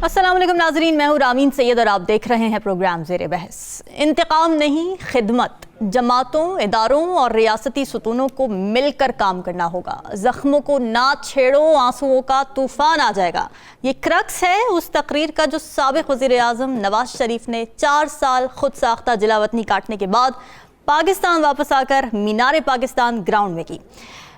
अस्सलाम वालेकुम नाजरीन, मैं हूँ रामीन सैयद और आप देख रहे हैं प्रोग्राम ज़ेरे बहस। इंतकाम नहीं, खिदमत। जमातों, इदारों और रियासती सुतूनों को मिलकर काम करना होगा। ज़ख्मों को ना छेड़ो, आंसुओं का तूफान आ जाएगा। ये क्रक्स है उस तकरीर का जो साबिक़ वज़ीर-ए-आज़म नवाज शरीफ ने 4 साल खुद साख्ता जिलावतनी काटने के बाद पाकिस्तान वापस आकर मीनार पाकिस्तान ग्राउंड में की।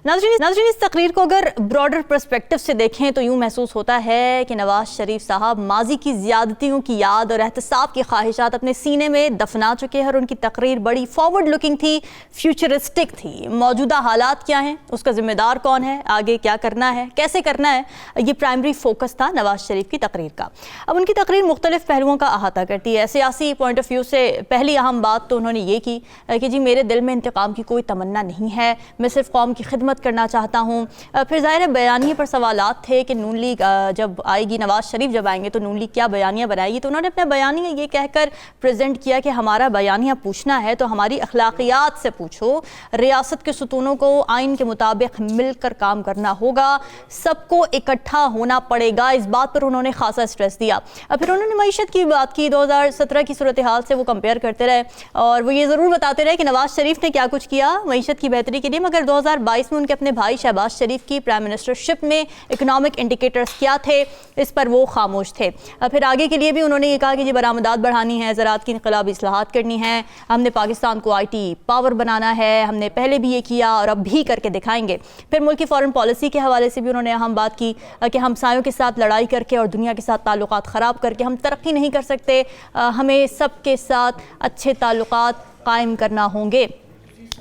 नाज़रीन, इस तकरीर को अगर ब्रॉडर पर्सपेक्टिव से देखें तो यूँ महसूस होता है कि नवाज शरीफ साहब माजी की ज़्यादतियों की याद और एहतसाब की ख्वाहिशात अपने सीने में दफना चुके हैं और उनकी तकरीर बड़ी फॉरवर्ड लुकिंग थी, फ्यूचरिस्टिक थी। मौजूदा हालात क्या हैं, उसका ज़िम्मेदार कौन है, आगे क्या करना है, कैसे करना है, ये प्राइमरी फोकस था नवाज शरीफ की तकरीर का। अब उनकी तकरीर मुख्तलिफ पहलुओं का अहाता करती है। सियासी पॉइंट ऑफ व्यू से पहली अहम बात तो उन्होंने ये की कि जी मेरे दिल में इंतकाम की कोई तमन्ना नहीं है, मैं सिर्फ कौम की खिदमत करना चाहता हूँ। फिर ज़ाहिर है बयानिए पर सवालात थे कि नून लीग जब आएगी, नवाज शरीफ जब आएंगे तो नून लीग क्या बयानिया बनाएगी। तो उन्होंने अपना बयानिया ये कहकर प्रेजेंट किया कि हमारा बयानिया पूछना है तो हमारी अखलाकियात से पूछो, रियासत के सुतूनों को आइन के मुताबिक मिलकर काम करना होगा, सबको इकट्ठा होना पड़ेगा। इस बात पर उन्होंने खासा स्ट्रेस दिया। फिर उन्होंने मईशत की बात की, 2017 की सूरत हाल से वो कंपेयर करते रहे और वो ये ज़रूर बताते रहे कि नवाज शरीफ ने क्या कुछ किया मईशत की बेहतरी के लिए, मगर 2022 में उनके अपने भाई शहबाज शरीफ की प्राइम मिनिस्टरशिप में इकोनॉमिक इंडिकेटर्स क्या थे, इस पर वो खामोश थे। फिर आगे के लिए भी उन्होंने ये कहा कि जी बरामदात बढ़ानी है, ज़राअत की इनकलाबी इस्लाहात करनी है, हमने पाकिस्तान को IT पावर बनाना है, हमने पहले भी ये किया और अब भी करके दिखाएंगे। फिर मुल्क की फॉरेन पॉलिसी के हवाले से भी उन्होंने अहम बात की कि हमसायों के साथ लड़ाई करके और दुनिया के साथ ताल्लुकात ख़राब करके हम तरक्की नहीं कर सकते, हमें सबके साथ अच्छे ताल्लुकात कायम करना होंगे।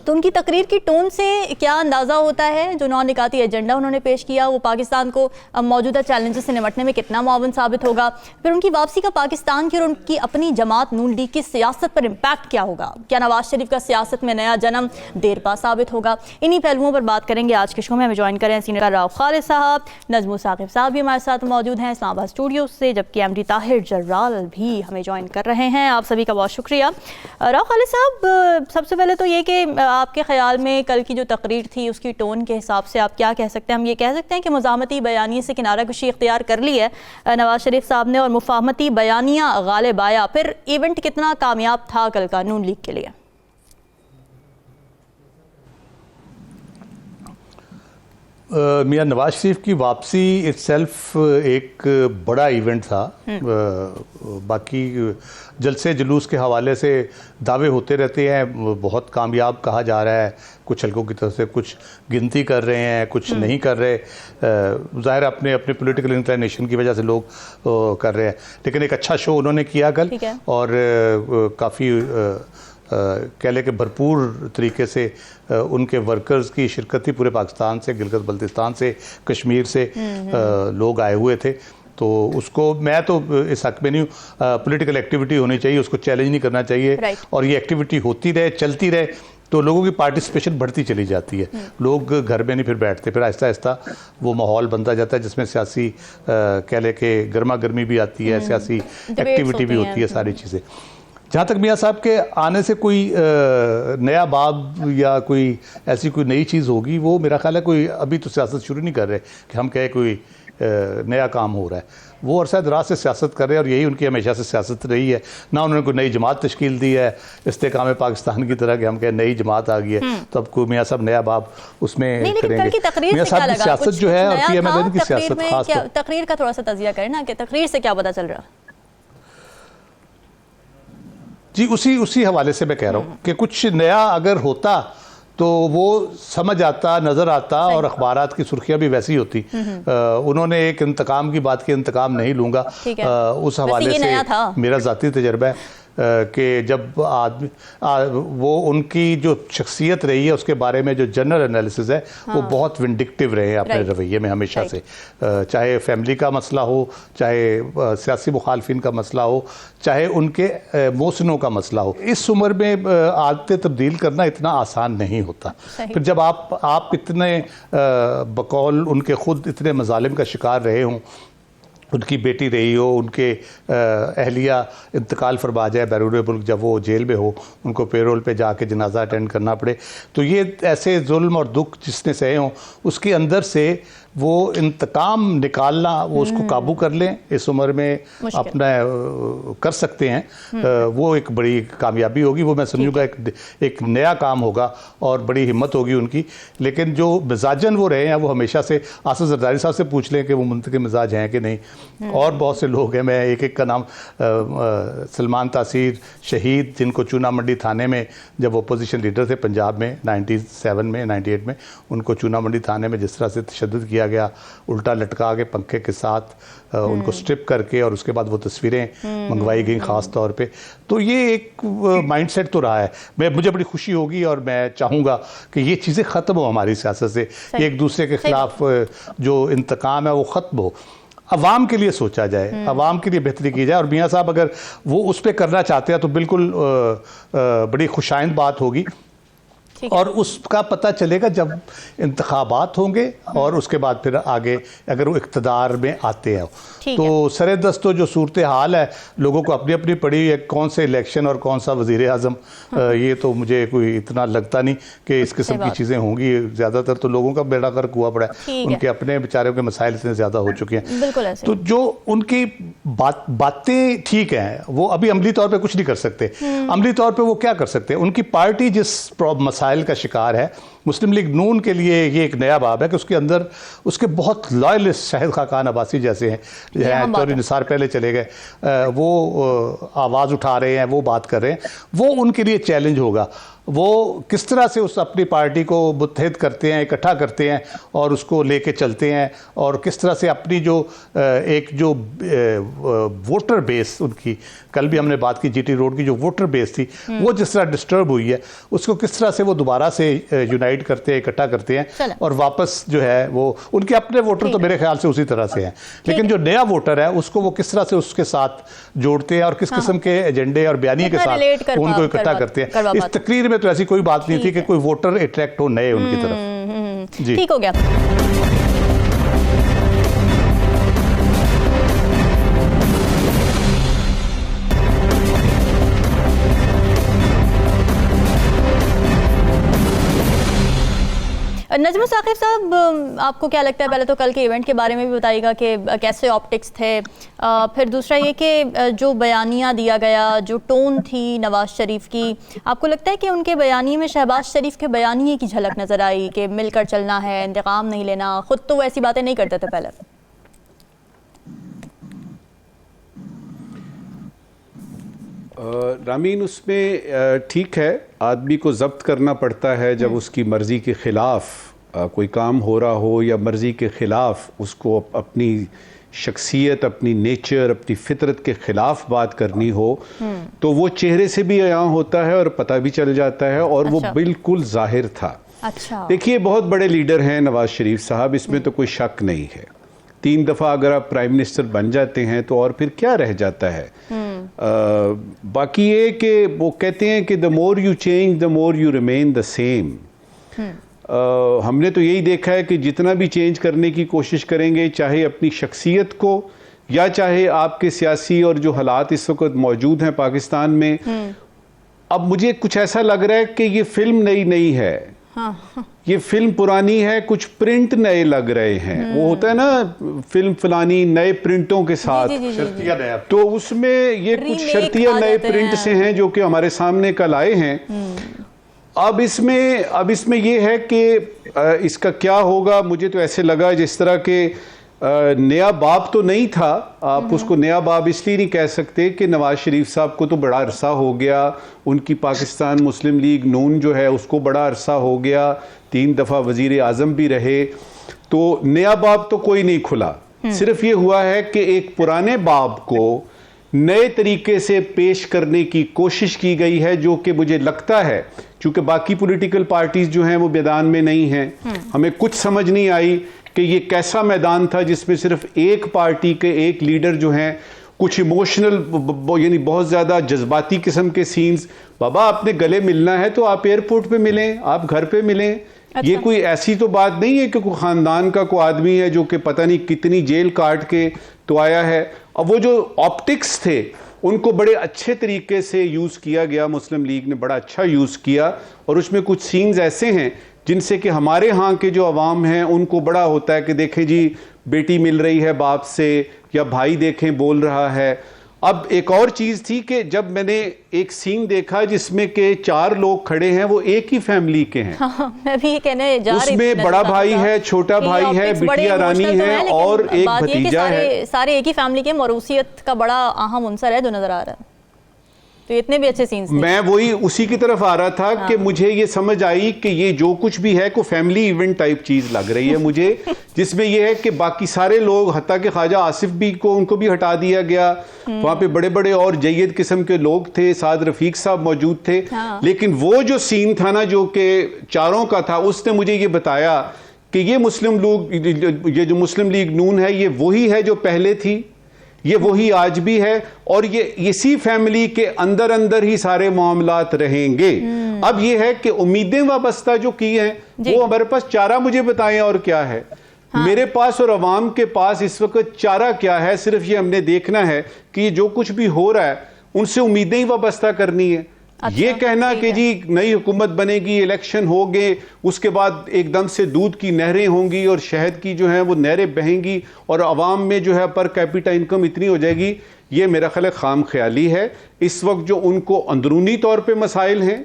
तो उनकी तकरीर की टोन से क्या अंदाज़ा होता है, जो नौ निकाती एजेंडा उन्होंने पेश किया वो पाकिस्तान को मौजूदा चैलेंजेस से निपटने में कितना मुआवन साबित होगा। फिर उनकी वापसी का पाकिस्तान की और उनकी अपनी जमात नून लीग की सियासत पर इम्पैक्ट क्या होगा, क्या नवाज शरीफ का सियासत में नया जन्म देरपा साबित होगा। इन्हीं पहलुओं पर बात करेंगे आज के शो में। हमें ज्वाइन करें सीनियर राव खालिद साहब, नजमू साकिब साहब भी हमारे साथ मौजूद हैं इस्लामाबाद स्टूडियो से, जबकि MD ताहिर जर्राल भी हमें ज्वाइन कर रहे हैं। आप सभी का बहुत शुक्रिया। राव खालिद साहब, सबसे पहले तो ये कि आपके ख्याल में कल की जो तकरीर थी उसकी टोन के हिसाब से आप क्या कह सकते हैं? हम ये कह सकते हैं कि मुज़ाहमती बयानिया से किनारा कुशी इख्तियार कर ली है नवाज शरीफ साहब ने और मुफाहमती बयानिया गालिब आया। फिर इवेंट कितना कामयाब था कल का नून लीग के लिए? मियां नवाज शरीफ की वापसी इटसेल्फ एक बड़ा इवेंट था। बाकी जलसे जुलूस के हवाले से दावे होते रहते हैं, बहुत कामयाब कहा जा रहा है, कुछ हल्कों की तरफ से कुछ गिनती कर रहे हैं, कुछ नहीं कर रहे। ज़ाहिर अपने अपने पॉलिटिकल इंक्लिनेशन की वजह से लोग कर रहे हैं, लेकिन एक अच्छा शो उन्होंने किया कल और काफ़ी कह लें कि भरपूर तरीके से उनके वर्कर्स की शिरकत थी। पूरे पाकिस्तान से, गिलगित बल्तिस्तान से, कश्मीर से लोग आए हुए थे। तो उसको मैं तो इस हक में नहीं हूँ, पॉलिटिकल एक्टिविटी होनी चाहिए, उसको चैलेंज नहीं करना चाहिए और ये एक्टिविटी होती रहे, चलती रहे तो लोगों की पार्टिसिपेशन बढ़ती चली जाती है। लोग घर में नहीं फिर बैठते, फिर आहिस्ता आहिस्ता वो माहौल बनता जाता है जिसमें सियासी कह लें कि गर्मा गर्मी भी आती है, सियासी एक्टिविटी भी होती है, सारी चीज़ें। जहाँ तक मियाँ साहब के आने से कोई नया बाब या कोई ऐसी कोई नई चीज़ होगी, वो मेरा ख्याल है कोई अभी तो सियासत शुरू नहीं कर रहे कि हम कहें कोई नया काम हो रहा है। वो अरसा दराज से सियासत कर रहे हैं और यही उनकी हमेशा से सियासत रही है। ना उन्होंने कोई नई जमात तश्कील दी है इस्तेकाम पाकिस्तान की तरह कि हम कहें नई जमात आ गई है तो अब कोई मियाँ साहब नया बाब उसमें करेंगे। मियाँ साहब की सियासत जो है और PMLN की सियासत खास तकरीर का थोड़ा सा तजिया करें ना कि तकरीर से क्या पता चल रहा? जी उसी हवाले से मैं कह रहा हूँ कि कुछ नया अगर होता तो वो समझ आता, नज़र आता और अखबारात की सुर्खियाँ भी वैसी होती। उन्होंने एक इंतकाम की बात की, इंतकाम नहीं लूँगा, उस हवाले से मेरा ज़ाती तजर्बा है कि जब आदमी वो उनकी जो शख्सियत रही है उसके बारे में जो जनरल एनालिसिस है वो बहुत विंडिक्टिव रहे हैं अपने रवैये में हमेशा से। चाहे फैमिली का मसला हो, चाहे सियासी मुखालफिन का मसला हो, चाहे उनके मोहसिनों का मसला हो। इस उम्र में आदतें तब्दील करना इतना आसान नहीं होता। फिर जब आप इतने बकौल उनके खुद इतने मजालिम का शिकार रहे हों उनकी बेटी रही हो, उनके अहलिया इंतकाल फरमा जाए बैरून मुल्क, जब वो जेल में हो, उनको पेरोल पे जाके जनाजा अटेंड करना पड़े। तो ये ऐसे जुल्म और दुख जिसने सहे हों, उसके अंदर से वो इंतकाम निकालना, वो उसको काबू कर लें, इस उम्र में अपना कर सकते हैं, वो एक बड़ी कामयाबी होगी। वो मैं समझूंगा एक नया काम होगा और बड़ी हिम्मत होगी उनकी। लेकिन जो मिजाजन वो रहे हैं, वो हमेशा से, आसिफ जरदारी साहब से पूछ लें कि वो मुंतकिम मिजाज हैं कि नहीं। और बहुत से लोग हैं, मैं एक एक का नाम, सलमान तासीर शहीद, जिनको चूना मंडी थाने में, जब अपोजिशन लीडर थे पंजाब में 97 में 98 में, उनको चूना मंडी थाने में जिस तरह से तशद्दुद किया गया, उल्टा लटका के पंखे के साथ उनको स्ट्रिप करके, और उसके बाद वो तस्वीरें मंगवाई गई ख़ास तौर पे। तो ये एक माइंडसेट तो रहा है। मुझे बड़ी खुशी होगी और मैं चाहूँगा कि ये चीज़ें ख़त्म हो हमारी सियासत से, एक दूसरे के ख़िलाफ़ जो इंतकाम है वो ख़त्म हो, अवाम के लिए सोचा जाए, अवाम के लिए बेहतरी की जाए। और मियाँ साहब अगर वो उस पर करना चाहते हैं तो बिल्कुल बड़ी खुशाइंद बात होगी। और उसका पता चलेगा जब इंतखाबात होंगे और उसके बाद फिर आगे अगर वो इक़्तिदार में आते हैं। तो सरे दस्तो जो सूरत हाल है, लोगों को अपनी अपनी पड़ी है, कौन से इलेक्शन और कौन सा वज़ीर आज़म, ये तो मुझे कोई इतना लगता नहीं कि इस किस्म की चीज़ें होंगी। ज़्यादातर तो लोगों का बेड़ा गर्क हुआ पड़ा है, उनके अपने बेचारों के मसाइल इतने ज़्यादा हो चुके हैं। तो जो उनकी बातें ठीक हैं, वो अभी अमली तौर पर कुछ नहीं कर सकते। अमली तौर पर वो क्या कर सकते हैं? उनकी पार्टी जिस मसाइल का शिकार है, मुस्लिम लीग नून के लिए ये एक नया बाब है कि उसके अंदर उसके बहुत लॉयलिस्ट शाहिद खाकान अब्बासी जैसे हैं, चौधरी निसार पहले चले गए, वो आवाज़ उठा रहे हैं, वो बात कर रहे हैं। वो उनके लिए चैलेंज होगा। वो किस तरह से उस अपनी पार्टी को मुत्तहिद करते हैं, इकट्ठा करते हैं और उसको लेके चलते हैं, और किस तरह से अपनी जो एक जो वोटर बेस उनकी, कल भी हमने बात की जीटी रोड की जो वोटर बेस थी, वो जिस तरह डिस्टर्ब हुई है, उसको किस तरह से वो दोबारा से यूनाइट करते हैं, इकट्ठा करते हैं और वापस जो है वो उनके अपने वोटर तो मेरे ख्याल से उसी तरह से हैं, लेकिन जो नया वोटर है उसको वो किस तरह से उसके साथ जोड़ते हैं और किस किस्म के एजेंडे और बयानिए के साथ उनको इकट्ठा करते हैं। इस तकरीर में तो ऐसी कोई बात नहीं थी कि कोई वोटर अट्रैक्ट हो नए उनकी तरफ। जी ठीक हो गया। नजमा साकिब साहब, आपको क्या लगता है, पहले तो कल के इवेंट के बारे में भी बताइएगा कि कैसे ऑप्टिक्स थे, फिर दूसरा ये कि जो बयानिया दिया गया, जो टोन थी नवाज शरीफ की, आपको लगता है कि उनके बयानिए में शहबाज शरीफ के बयानिए की झलक नज़र आई कि मिलकर चलना है, इंतकाम नहीं लेना? खुद तो वो ऐसी बातें नहीं करते थे पहले। रामीन, उसमें ठीक है, आदमी को जब्त करना पड़ता है जब उसकी मर्ज़ी के ख़िलाफ़ कोई काम हो रहा हो, या मर्ज़ी के ख़िलाफ़ उसको अपनी शख्सियत, अपनी नेचर, अपनी फितरत के ख़िलाफ़ बात करनी हो, तो वो चेहरे से भी अयां होता है और पता भी चल जाता है, और वो बिल्कुल ज़ाहिर था। देखिए, बहुत बड़े लीडर हैं नवाज शरीफ साहब, इसमें तो कोई शक नहीं है। 3 दफ़ा अगर आप प्राइम मिनिस्टर बन जाते हैं तो और फिर क्या रह जाता है। बाकी ये कि वो कहते हैं कि the more you change the more you remain the same. हमने तो यही देखा है कि जितना भी चेंज करने की कोशिश करेंगे, चाहे अपनी शख्सियत को या चाहे आपके सियासी और जो हालात इस वक्त मौजूद हैं पाकिस्तान में, अब मुझे कुछ ऐसा लग रहा है कि ये फिल्म नई नहीं है। ये फिल्म पुरानी है, कुछ प्रिंट नए लग रहे हैं। वो होता है ना फिल्म फलानी नए प्रिंटों के साथ, तो उसमें ये कुछ शर्तिया नए प्रिंट से हैं जो कि हमारे सामने कल आए हैं। अब इसमें ये है कि इसका क्या होगा। मुझे तो ऐसे लगा जिस तरह के नया बाब तो नहीं था, आप उसको नया बाब इसलिए नहीं कह सकते कि नवाज शरीफ साहब को तो बड़ा अरसा हो गया, उनकी पाकिस्तान मुस्लिम लीग नून जो है उसको बड़ा अरसा हो गया, 3 दफ़ा वज़ीर आज़म भी रहे, तो नया बाब तो कोई नहीं खुला। सिर्फ ये हुआ है कि एक पुराने बाब को नए तरीके से पेश करने की कोशिश की गई है, जो कि मुझे लगता है चूंकि बाकी पॉलिटिकल पार्टीज जो हैं वो मैदान में नहीं हैं, हमें कुछ समझ नहीं आई कि ये कैसा मैदान था जिसमें सिर्फ एक पार्टी के एक लीडर जो हैं कुछ इमोशनल, यानी बहुत ज़्यादा जज्बाती किस्म के सीन्स। बाबा, आपने गले मिलना है तो आप एयरपोर्ट पे मिलें, आप घर पे मिलें, ये कोई ऐसी तो बात नहीं है कि कोई ख़ानदान का कोई आदमी है जो कि पता नहीं कितनी जेल काट के तो आया है। अब वो जो ऑप्टिक्स थे उनको बड़े अच्छे तरीके से यूज़ किया गया, मुस्लिम लीग ने बड़ा अच्छा यूज़ किया, और उसमें कुछ सीन्स ऐसे हैं जिनसे कि हमारे यहाँ के जो अवाम हैं उनको बड़ा होता है कि देखें जी बेटी मिल रही है बाप से, या भाई देखें बोल रहा है। अब एक और चीज़ थी कि जब मैंने एक सीन देखा जिसमें के 4 लोग खड़े हैं, वो एक ही फैमिली के हैं। हाँ, मैं भी कहने जा रही थी, उसमें बड़ा भाई है, छोटा भाई है, बिटिया रानी है और एक भतीजा है। सारे एक ही फैमिली के, मौरूसियत का बड़ा अहम उनसर है जो नजर आ रहा है। तो इतने भी अच्छे सीन्स थे। मैं वही उसी की तरफ आ रहा था कि मुझे ये समझ आई कि ये जो कुछ भी है को फैमिली इवेंट टाइप चीज लग रही है मुझे, जिसमें ये है कि बाकी सारे लोग, हत्ता के ख्वाजा आसिफ भी को उनको भी हटा दिया गया, वहां पे बड़े बड़े और जय्यद किस्म के लोग थे, साद रफीक साहब मौजूद थे। लेकिन वो जो सीन था ना जो कि 4 का था, उसने मुझे ये बताया कि ये जो मुस्लिम लीग नून है, ये वही है जो पहले थी, ये वही आज भी है, और ये इसी फैमिली के अंदर अंदर ही सारे मामलात रहेंगे। अब ये है कि उम्मीदें वाबस्ता जो की हैं वो हमारे पास चारा मुझे बताएं और क्या है। मेरे पास और अवाम के पास इस वक्त चारा क्या है, सिर्फ ये हमने देखना है कि ये जो कुछ भी हो रहा है उनसे उम्मीदें ही वाबस्ता करनी है। ये कहना कि जी नई हुकूमत बनेगी, इलेक्शन होंगे, उसके बाद एकदम से दूध की नहरें होंगी और शहद की जो है वो नहरें बहेंगी और अवाम में जो है पर कैपिटा इनकम इतनी हो जाएगी, ये मेरा ख्याल खाम ख्याली है। इस वक्त जो उनको अंदरूनी तौर पे मसाइल हैं,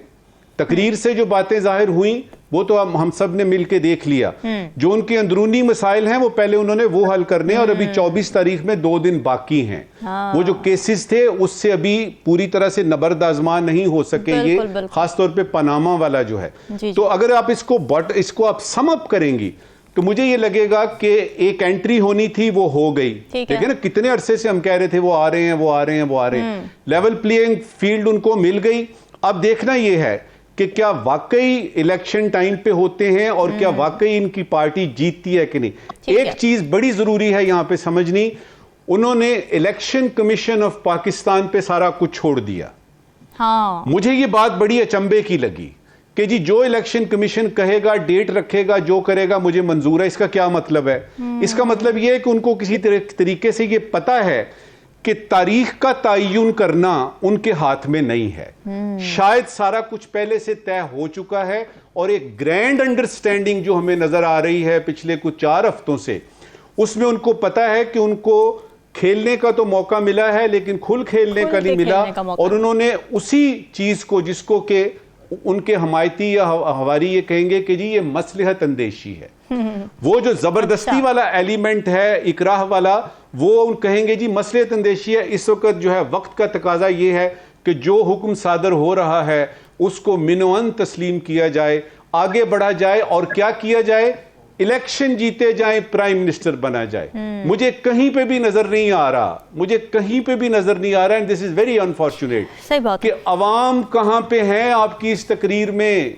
तकरीर से जो बातें जाहिर हुई वो तो हम सब ने मिलके देख लिया। जो उनके अंदरूनी मसाइल हैं वो पहले उन्होंने वो हल करने, और अभी 24 तारीख में 2 दिन बाकी हैं। वो जो केसेस थे उससे अभी पूरी तरह से नबर्द आजमा नहीं हो सके, ये खासतौर पे पनामा वाला जो है। तो अगर आप इसको आप सम अप करेंगी तो मुझे ये लगेगा कि एक एंट्री होनी थी, वो हो गई। देखिए ना कितने अरसे से हम कह रहे थे वो आ रहे हैं, वो आ रहे हैं, वो आ रहे हैं। लेवल प्लेइंग फील्ड उनको मिल गई। अब देखना ये है कि क्या वाकई इलेक्शन टाइम पे होते हैं और क्या वाकई इनकी पार्टी जीतती है कि नहीं। एक चीज बड़ी जरूरी है यहां पे समझनी, उन्होंने इलेक्शन कमीशन ऑफ पाकिस्तान पे सारा कुछ छोड़ दिया। मुझे ये बात बड़ी अचंभे की लगी कि जी जो इलेक्शन कमीशन कहेगा, डेट रखेगा, जो करेगा मुझे मंजूर है। इसका क्या मतलब है? इसका मतलब यह है कि उनको किसी तरीके से ये पता है कि तारीख का तयन करना उनके हाथ में नहीं है। शायद सारा कुछ पहले से तय हो चुका है और एक ग्रैंड अंडरस्टैंडिंग जो हमें नजर आ रही है पिछले कुछ 4 हफ्तों से, उसमें उनको पता है कि उनको खेलने का तो मौका मिला है लेकिन खुल खेलने का नहीं मिला, और उन्होंने उसी चीज को, जिसको के उनके हमायती या हवारी ये कहेंगे कि जी ये मसलहत अंदेशी है, वो जो जबरदस्ती वाला एलिमेंट है, इकराह वाला, वो उन कहेंगे जी मसलहत अंदेशी है। इस वक्त जो है वक्त का तकाजा ये है कि जो हुक्म सादर हो रहा है उसको मिनोअन तस्लीम किया जाए, आगे बढ़ा जाए, और क्या किया जाए, इलेक्शन जीते जाए, प्राइम मिनिस्टर बना जाए। मुझे कहीं पे भी नजर नहीं आ रहा, मुझे कहीं पे भी नजर नहीं आ रहा, and this is very unfortunate कि अवाम कहां पे है आपकी इस तकरीर में।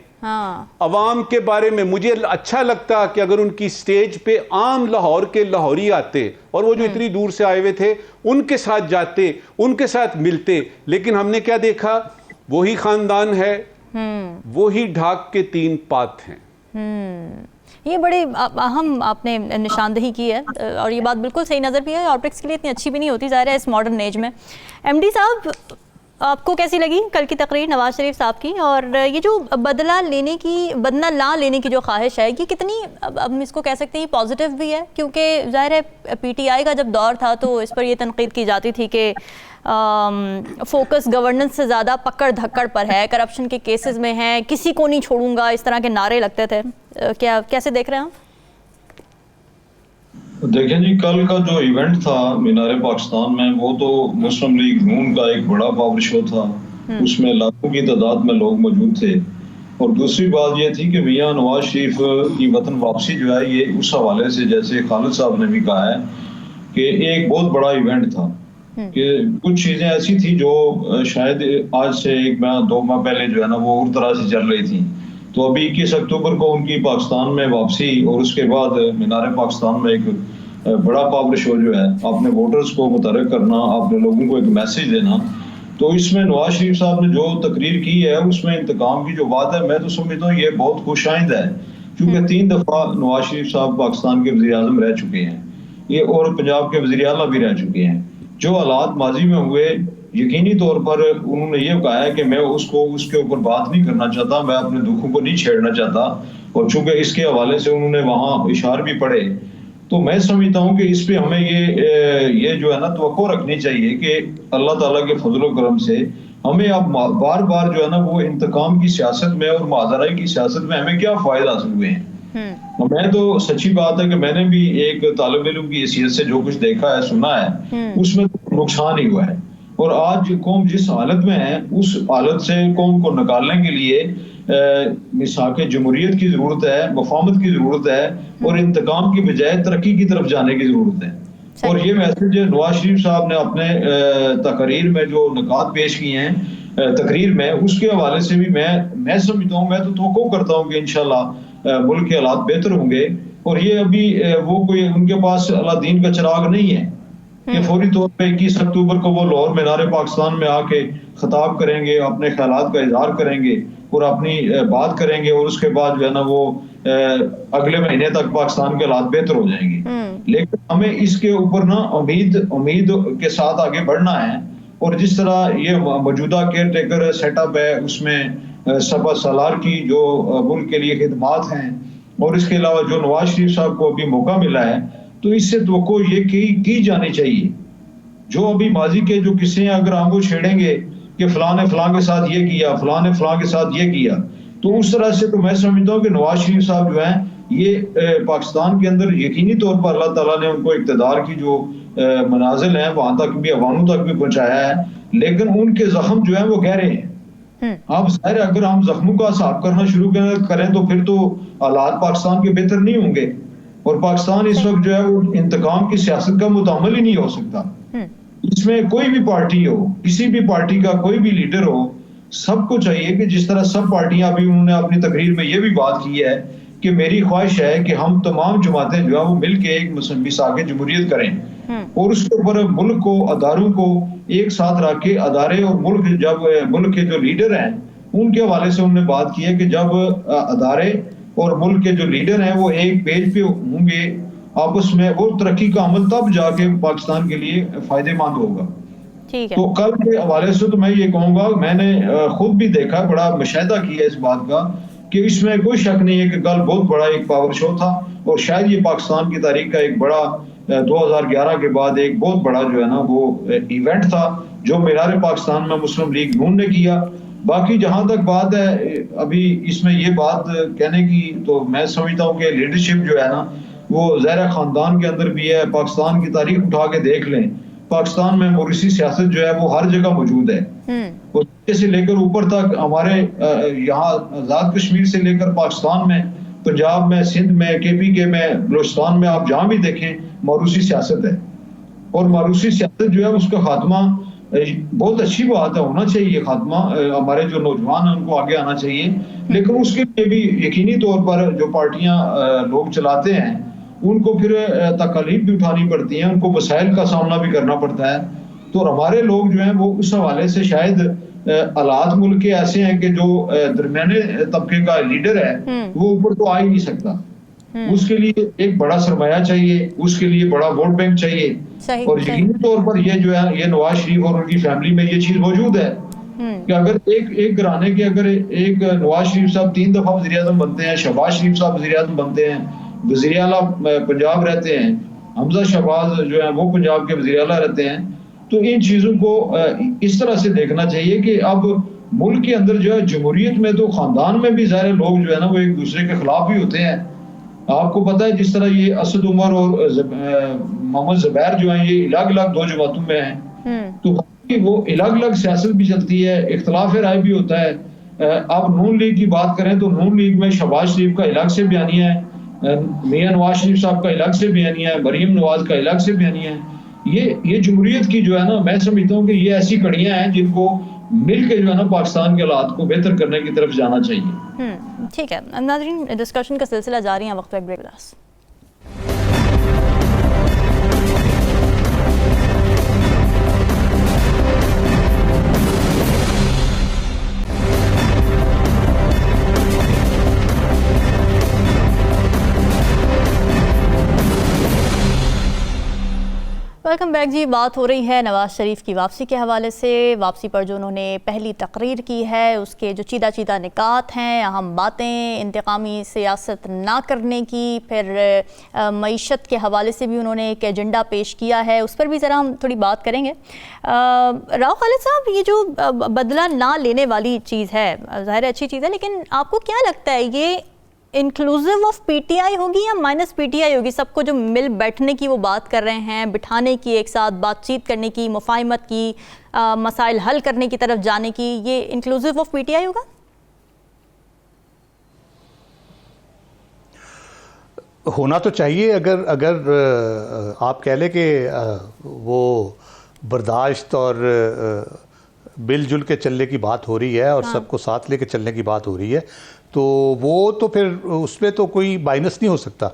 अवाम के बारे में मुझे अच्छा लगता कि अगर उनकी स्टेज पे आम लाहौर के लाहौरी आते और वो जो इतनी दूर से आए हुए थे उनके साथ जाते, उनके साथ मिलते, लेकिन हमने क्या देखा, वही खानदान है, वही ढाक के 3 पात हैं। ये बड़े अहम आपने निशानदेही की है और ये बात बिल्कुल सही नज़र भी है। ऑप्टिक्स के लिए इतनी अच्छी भी नहीं होती ज़ाहिर है इस मॉडर्न एज में। एमडी साहब, आपको कैसी लगी कल की तकरीर नवाज शरीफ साहब की, और ये जो बदला ना लेने की जो ख्वाहिश है, ये कितनी, अब हम इसको कह सकते हैं पॉजिटिव भी है, क्योंकि ज़ाहिर है पीटीआई का जब दौर था तो इस पर यह तनकीद की जाती थी कि फोकस गवर्नेंस से ज़्यादा पकड़ धक्कड़ पर है, करप्शन के केसेस में है, किसी को नहीं छोड़ूंगा, इस तरह के नारे लगते थे। क्या कैसे देख रहे हैं आप? देखें जी, कल का जो इवेंट था मीनार पाकिस्तान में, वो तो मुस्लिम लीग नून का एक बड़ा पावर शो था। उसमें लाखों की तादाद में लोग मौजूद थे। और दूसरी बात ये थी कि मियां नवाज शरीफ की वतन वापसी जो है, ये उस हवाले से, जैसे खालिद साहब ने भी कहा है, कि एक बहुत बड़ा इवेंट था कि कुछ चीजें ऐसी थी जो शायद आज से 1 माह 2 माह पहले जो है ना वो और तरह से चल रही थी। तो अभी 21 अक्टूबर को उनकी पाकिस्तान में वापसी और उसके बाद मीनार पाकिस्तान में एक बड़ा पावर शो जो है, आपने वोटर्स को मुतहर्रिक करना, आपने लोगों को एक मैसेज देना, तो इसमें नवाज शरीफ साहब ने जो तकरीर की है उसमें इंतकाम की जो बात है, मैं तो समझता हूँ ये बहुत खुशाइंद है। क्योंकि 3 दफा नवाज शरीफ साहब पाकिस्तान के वज़ीर आज़म रह चुके हैं, ये और पंजाब के वज़ीर आला भी रह चुके हैं। जो हालात माजी में हुए, यकीनी तौर पर उन्होंने ये कहा है कि मैं उसके ऊपर बात नहीं करना चाहता, मैं अपने दुखों को नहीं छेड़ना चाहता, और चूंकि इसके हवाले से उन्होंने वहाँ इशार भी पढ़े, तो मैं समझता हूँ कि इस पे हमें ये जो है ना तवक्को रखनी चाहिए कि अल्लाह ताला के फजल करम से हमें अब बार बार जो है ना वो इंतकाम की सियासत में और मुआज़राई की सियासत में हमें क्या फायदा हासिल हुए हैं। मैं तो सच्ची बात है कि मैंने भी एक तालिब इल्म की हैसियत से जो कुछ देखा है, सुना है, उसमें नुकसान ही हुआ है। और आज कौम जिस हालत में है, उस हालत से कौम को निकालने के लिए मिसाक जमहूरियत की जरूरत है, वफामत की जरूरत है, और इंतकाम की बजाय तरक्की की तरफ जाने की जरूरत है। और ये मैसेज नवाज शरीफ साहब ने अपने तकरीर में जो निकात पेश किए हैं तकरीर में, उसके हवाले से भी मैं समझता हूँ, मैं तो तवक्को करता हूँ कि इंशाल्लाह मुल्क के हालात बेहतर होंगे। और ये अभी वो कोई उनके पास अलादीन का चिराग नहीं है कि फौरी तौर पे 21 अक्टूबर को वो लाहौर मीनार पाकिस्तान में आके खिताब करेंगे, अपने ख्यालात का इजहार करेंगे और अपनी बात करेंगे, और उसके बाद जो है ना वो अगले महीने तक पाकिस्तान के हालात बेहतर हो जाएंगे। लेकिन हमें इसके ऊपर ना उम्मीद के साथ आगे बढ़ना है। और जिस तरह ये मौजूदा केयर टेकर सेटअप है, उसमें सपा सालार की जो मुल्क के लिए खिदमात हैं, और इसके अलावा जो नवाज शरीफ साहब को अभी मौका मिला है, तो इससे तवक्को ये की जानी चाहिए। जो अभी माजी के जो किस्से हैं, अगर हम वो छेड़ेंगे कि फलां ने फलां के साथ ये किया, फलां ने फलां के साथ ये किया, तो उस तरह से तो मैं समझता हूँ कि नवाज शरीफ साहब जो हैं ये पाकिस्तान के अंदर यकीनी तौर पर अल्लाह ताला ने उनको इक़्तिदार की जो मनाजिल हैं वहां तक भी, अवामों तक भी पहुंचाया है, लेकिन उनके जख्म जो हैं वो गहरे हैं। अब ज़ाहिर अगर हम जख्मों का हिसाब करना शुरू करें तो फिर तो हालात पाकिस्तान के बेहतर नहीं होंगे, और पाकिस्तान इस वक्त जो है वो इंतकाम की सियासत का मुतामल ही नहीं हो सकता। इसमें कोई भी पार्टी हो, किसी भी पार्टी का कोई भी लीडर हो, सबको चाहिए कि जिस तरह सब पार्टियां, अभी उन्होंने अपनी तकरीर में ये भी बात की है कि मेरी ख्वाहिश है कि हम तमाम जमातें जो है वो मिलके एक मिसाक जमहूरियत करें, और उसके ऊपर मुल्क को, अदारों को एक साथ रख के, अदारे और मुल्क, जब मुल्क के जो लीडर हैं उनके हवाले से उन्होंने बात की है कि जब अदारे और मुल्क के जो लीडर हैं वो एक पेज पे होंगे आपस में, वो तरक्की का अमल तब जाके पाकिस्तान के लिए फायदेमंद होगा। ठीक है। तो कल के हवाले से तो मैं ये कहूंगा, मैंने खुद भी देखा, बड़ा मुशाहिदा किया इस बात का कि इसमें कोई शक नहीं है कि कल बहुत बड़ा एक पावर शो था, और शायद ये पाकिस्तान की तारीख का एक बड़ा 2011 के बाद एक बहुत बड़ा जो है ना वो इवेंट था जो मीनार पाकिस्तान में मुस्लिम लीग नून ने किया। बाकी जहां तक बात है अभी इसमें ये बात कहने की, तो मैं समझता हूँ कि लीडरशिप जो है ना वो ज़ाहिर खानदान के अंदर भी है। पाकिस्तान की तारीख उठा के देख लें, पाकिस्तान में मोरिसी सियासत जो है वो हर जगह मौजूद है, से लेकर ऊपर तक, हमारे यहाँ आजाद कश्मीर से लेकर पाकिस्तान में, पंजाब में, सिंध में, KPK में, बलूचिस्तान में, आप जहाँ भी देखें मारूसी सियासत है। और मारूसी सियासत जो है उसका खात्मा बहुत अच्छी बात है, होना चाहिए खात्मा, हमारे जो नौजवान हैं उनको आगे आना चाहिए, लेकिन उसके लिए भी यकीनी तौर पर जो पार्टियां लोग चलाते हैं उनको फिर तकलीफ भी उठानी पड़ती है, उनको मसाइल का सामना भी करना पड़ता है। तो हमारे लोग जो हैं वो उस हवाले से शायद हालात मुल्क के ऐसे हैं कि जो दरमियाने तबके का लीडर है वो ऊपर तो आ ही नहीं सकता। उसके लिए एक बड़ा सरमाया चाहिए, उसके लिए बड़ा वोट बैंक चाहिए, और यकीनी तौर पर ये जो है ये नवाज शरीफ और उनकी फैमिली में ये चीज मौजूद है कि अगर एक घराने के, अगर एक नवाज शरीफ साहब 3 दफा वज़ीर आज़म बनते हैं, शहबाज शरीफ साहब वज़ीर आज़म बनते हैं, वज़ीर आला पंजाब रहते हैं, हमजा शहबाज जो है वो पंजाब के वज़ीर आला रहते हैं, तो इन चीजों को इस तरह से देखना चाहिए कि अब मुल्क के अंदर जो है जमहूरियत में तो खानदान में भी ज़ाहिर लोग जो है ना वो एक दूसरे के खिलाफ भी होते हैं। आपको पता है जिस तरह ये असद उमर और मोहम्मद ज़ुबैर जो हैं ये अलग अलग 2 जमातों में हैं, तो वो अलग अलग सियासत भी चलती है, इख्तलाफ राय भी होता है। अब नून लीग की बात करें तो नून लीग में शहबाज शरीफ का अलग से बयानिया है, मियां नवाज शरीफ साहब का अलग से बयानिया है, मरीम नवाज का अलग से बयानिया है। ये जमहूरियत की जो है ना, मैं समझता हूँ कि ये ऐसी कड़ियां हैं जिनको मिल के जो है ना पाकिस्तान के हालात को बेहतर करने की तरफ जाना चाहिए। ठीक है नाज़रीन, डिस्कशन का सिलसिला जारी है, वक्त ब्रेक। वेलकम बैक जी। बात हो रही है नवाज शरीफ की वापसी के हवाले से। वापसी पर जो उन्होंने पहली तकरीर की है उसके जो चीदा चीदा निकात हैं, अहम बातें, इंतकामी सियासत ना करने की, फिर मईशत के हवाले से भी उन्होंने एक एजेंडा पेश किया है, उस पर भी ज़रा हम थोड़ी बात करेंगे। राव खालिद साहब, ये जो बदला ना लेने वाली चीज़ है, ज़ाहिर अच्छी चीज़ है, लेकिन आपको क्या लगता है ये इंक्लूसिव ऑफ पीटीआई होगी या माइनस पीटीआई होगी? सबको जो मिल बैठने की वो बात कर रहे हैं, बिठाने की, एक साथ बातचीत करने की, मुफाहिमत की, मसाइल हल करने की तरफ जाने की, ये इंक्लूसिव ऑफ पीटीआई होगा? होना तो चाहिए। अगर आप कह लें कि वो बर्दाश्त और मिलजुल के चलने की बात हो रही है और सबको साथ लेके चलने की बात हो रही है, तो वो तो फिर उसमें तो कोई माइनस नहीं हो सकता।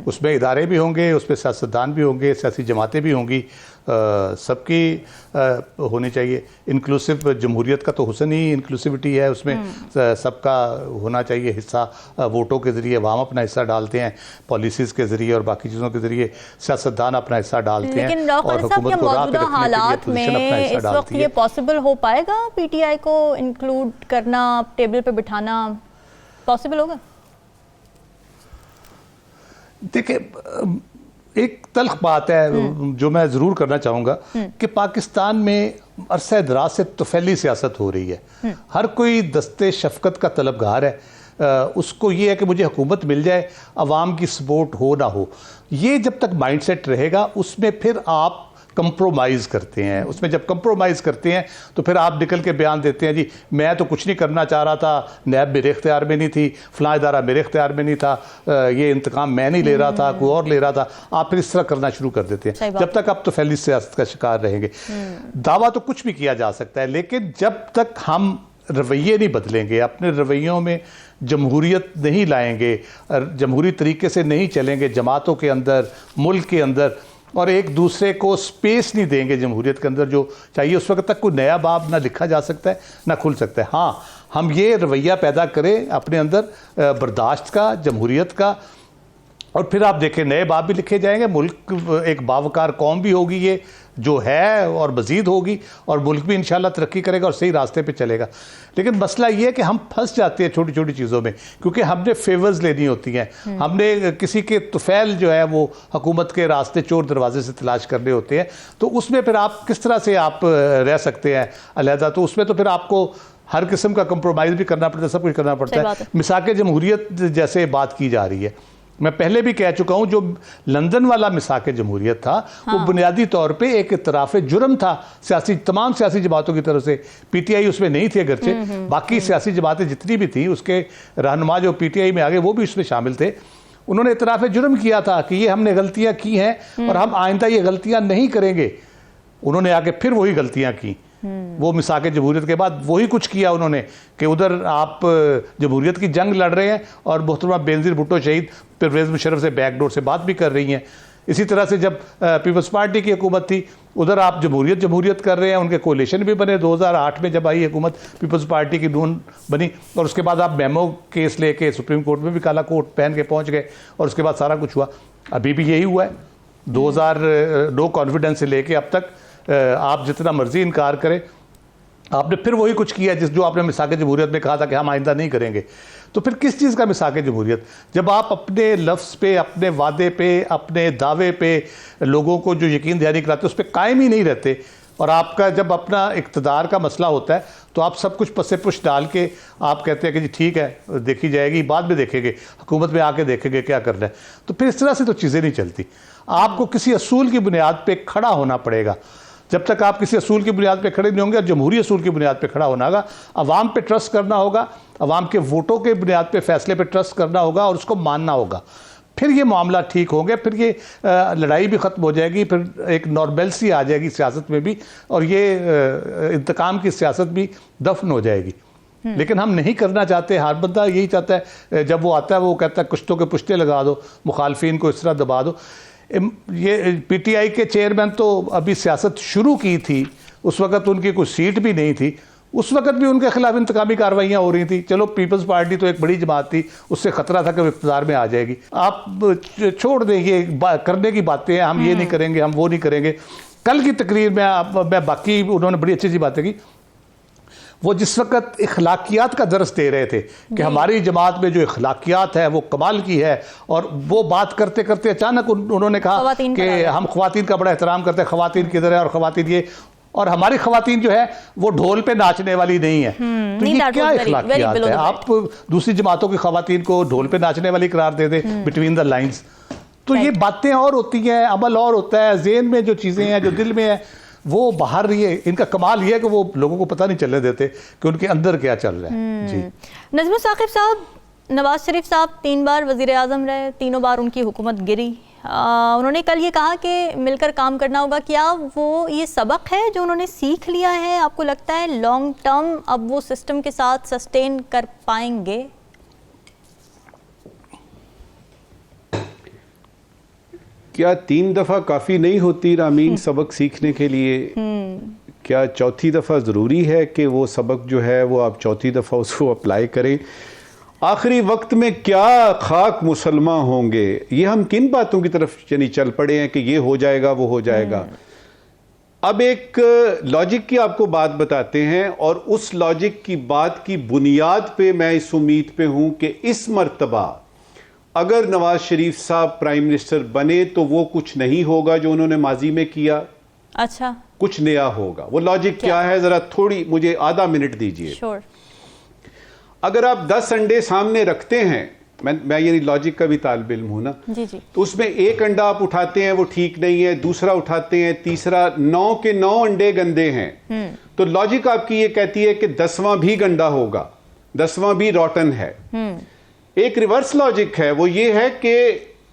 उसमें इदारे भी होंगे, उसमें सियासतदान भी होंगे, सियासी जमातें भी होंगी, सबकी होनी चाहिए। इंक्लूसिव जमहूरियत का तो हुस्न ही इंक्लूसिविटी है, उसमें सबका होना चाहिए हिस्सा। वोटों के ज़रिए अवाम अपना हिस्सा डालते हैं, पॉलिसीज़ के ज़रिए और बाकी चीज़ों के ज़रिए सियासतदान अपना हिस्सा डालते हैं, और हुकूमत को राह पे रखने के लिए अपोजिशन अपना हिस्सा डालती है। ये पॉसिबल हो पाएगा पीटीआई को इंक्लूड करना, टेबल पे बिठाना पॉसिबल होगा? देखिए, एक तल्ख बात है जो मैं ज़रूर करना चाहूँगा कि पाकिस्तान में अरसे दराज से तफैली सियासत हो रही है। हर कोई दस्ते शफकत का तलबगार है। उसको ये है कि मुझे हुकूमत मिल जाए, अवाम की सपोर्ट हो ना हो। ये जब तक माइंडसेट रहेगा, उसमें फिर आप कंप्रोमाइज़ करते हैं। उसमें जब कंप्रोमाइज़ करते हैं तो फिर आप निकल के बयान देते हैं, जी मैं तो कुछ नहीं करना चाह रहा था, नैब मेरे इख्तियार में नहीं थी, फलां इदारा मेरे इख्तियार में नहीं था, ये इंतकाम मैं नहीं ले रहा था, कोई और ले रहा था। आप फिर इस तरह करना शुरू कर देते हैं। जब तक आप तो फैली सियासत का शिकार रहेंगे। दावा तो कुछ भी किया जा सकता है, लेकिन जब तक हम रवैये नहीं बदलेंगे, अपने रवैयों में जमहूरियत नहीं लाएंगे, जमहूरी तरीके से नहीं चलेंगे जमातों के अंदर, मुल्क के अंदर, और एक दूसरे को स्पेस नहीं देंगे जमहूरियत के अंदर जो चाहिए, उस वक्त तक कोई नया बाब ना लिखा जा सकता है ना खुल सकता है। हाँ, हम ये रवैया पैदा करें अपने अंदर बर्दाश्त का, जमहूरियत का, और फिर आप देखें नए बाब भी लिखे जाएंगे। मुल्क एक बावकार कौम भी होगी ये जो है, और मज़ीद होगी, और मुल्क भी इंशाल्लाह तरक्की करेगा और सही रास्ते पे चलेगा। लेकिन मसला ये है कि हम फंस जाते हैं छोटी छोटी चीज़ों में, क्योंकि हमने फेवर्स लेनी होती हैं, हमने किसी के तुफैल जो है वो हुकूमत के रास्ते चोर दरवाजे से तलाश करने होते हैं। तो उसमें फिर आप किस तरह से आप रह सकते हैं अलहदा? तो उसमें तो फिर आपको हर किस्म का कंप्रोमाइज़ भी करना पड़ता है, सब कुछ करना पड़ता है। मिसाक जमहूरियत जैसे बात की जा रही है, मैं पहले भी कह चुका हूं, जो लंदन वाला मिसाक जमहूरियत था वो बुनियादी तौर पे एक इतराफ़ जुर्म था तमाम सियासी जमातों की तरफ से। पीटीआई उसमें नहीं थी अगरचे, बाकी सियासी जमातें जितनी भी थी उसके रहनुमा जो पीटीआई में आगे वो भी उसमें शामिल थे। उन्होंने इतराफ़ जुर्म किया था कि ये हमने गलतियां की हैं और हम आइंदा ये गलतियां नहीं करेंगे। उन्होंने आगे फिर वही गलतियां की। वो मिसाक जमहूरियत के बाद वही कुछ किया उन्होंने कि उधर आप जमहूरियत की जंग लड़ रहे हैं और मोहतरमा बेनज़ीर भुट्टो शहीद परवेज़ मुशर्रफ से बैकडोर से बात भी कर रही हैं। इसी तरह से जब पीपल्स पार्टी की हुकूमत थी, उधर आप जमहूरियत कर रहे हैं। उनके कोalition भी बने 2008 में, जब आई हुकूमत पीपल्स पार्टी की नून बनी, और उसके बाद आप मेमो केस लेके सुप्रीम कोर्ट में भी काला कोट पहन के पहुँच गए, और उसके बाद सारा कुछ हुआ। अभी भी यही हुआ है। 2009 कॉन्फिडेंस से लेके अब तक आप जितना मर्जी इनकार करें, आपने फिर वही कुछ किया जो आपने मिसाक जमहूरियत में कहा था कि हम आइंदा नहीं करेंगे। तो फिर किस चीज़ का मिसाक जमहूरियत, जब आप अपने लफ्ज़ पे, अपने वादे पे, अपने दावे पे लोगों को जो यकीन दहानी कराते उस पर कायम ही नहीं रहते, और आपका जब अपना इक़्तिदार का मसला होता है तो आप सब कुछ पसे पुश डाल के आप कहते हैं कि जी ठीक है देखी जाएगी, बाद में देखेंगे, हुकूमत में आके देखेंगे क्या करना है। तो फिर इस तरह से तो चीज़ें नहीं चलती। आपको किसी असूल की बुनियाद पे खड़ा होना पड़ेगा। जब तक आप किसी असूल की बुनियाद पे खड़े नहीं होंगे, और जमहूरी असूल की बुनियाद पे खड़ा होना होगा, अवाम पे ट्रस्ट करना होगा, अवाम के वोटों के बुनियाद पे फैसले पे ट्रस्ट करना होगा और उसको मानना होगा, फिर ये मामला ठीक होंगे, फिर ये लड़ाई भी ख़त्म हो जाएगी, फिर एक नॉर्मलसी आ जाएगी सियासत में भी, और ये इंतकाम की सियासत भी दफन हो जाएगी। लेकिन हम नहीं करना चाहते। हर बंदा यही चाहता है, जब वो आता है वो कहता है कुश्तों के पुश्ते लगा दो, मुखालफिन को इस तरह दबा दो। ये पीटीआई के चेयरमैन तो अभी सियासत शुरू की थी, उस वक़्त उनकी कोई सीट भी नहीं थी, उस वक्त भी उनके खिलाफ इंतकामी कार्रवाइयाँ हो रही थी। चलो पीपल्स पार्टी तो एक बड़ी जमात थी, उससे खतरा था कि वो इक़्तिदार में आ जाएगी। आप छोड़ दें ये करने की बातें हैं, हम ये नहीं करेंगे, हम वो नहीं करेंगे। कल की तकरीर में मैं बाकी उन्होंने बड़ी अच्छी अच्छी बातें की। वो जिस वक्त इखलाकियात का दर्स दे रहे थे कि हमारी जमात में जो इखलाकियात है वो कमाल की है, और वो बात करते करते अचानक उन्होंने कहा कि हम ख़वातीन का बड़ा एहतराम करते हैं, ख़वातीन किधर है और ख़वातीन ये, और हमारी ख़वातीन जो है वो ढोल पे नाचने वाली नहीं है। तो ये क्या इखलाकियात है? आप दूसरी जमातों की ख़वातीन को ढोल पे नाचने वाली करार दे दें बिटवीन द लाइन्स। तो ये बातें और होती हैं, अमल और होता है, ज़हन में जो चीज़ें हैं, जो दिल में है वो बाहर रही है। इनका कमाल ये है कि वो लोगों को पता नहीं चलने देते कि उनके अंदर क्या चल रहा है। जी नज़्म साकिब साहब, नवाज शरीफ साहब 3 बार वज़ीर आज़म रहे, तीनों बार उनकी हुकूमत गिरी। उन्होंने कल ये कहा कि मिलकर काम करना होगा। क्या वो ये सबक है जो उन्होंने सीख लिया है? आपको लगता है लॉन्ग टर्म अब वो सिस्टम के साथ सस्टेन कर पाएंगे? क्या 3 दफ़ा काफ़ी नहीं होती रामीन सबक सीखने के लिए? क्या चौथी दफ़ा ज़रूरी है कि वो सबक जो है वो आप चौथी दफ़ा उसको अप्लाई करें? आखिरी वक्त में क्या खाक मुसलमान होंगे? ये हम किन बातों की तरफ यानी चल पड़े हैं कि ये हो जाएगा वो हो जाएगा। अब एक लॉजिक की आपको बात बताते हैं, और उस लॉजिक की बात की बुनियाद पे मैं इस उम्मीद पे हूं कि इस मर्तबा अगर नवाज शरीफ साहब प्राइम मिनिस्टर बने तो वो कुछ नहीं होगा जो उन्होंने माजी में किया। अच्छा, कुछ नया होगा। वो लॉजिक क्या है? जरा थोड़ी मुझे आधा मिनट दीजिए। श्योर। अगर आप 10 अंडे सामने रखते हैं, मैं ये लॉजिक का भी तालिब इल्म हूं ना, जी जी, तो उसमें एक अंडा आप उठाते हैं वो ठीक नहीं है, दूसरा उठाते हैं, तीसरा, 9 के 9 अंडे गंदे हैं, तो लॉजिक आपकी ये कहती है कि 10वां भी गंदा होगा, 10वां भी रॉटन है। एक रिवर्स लॉजिक है, वो ये है कि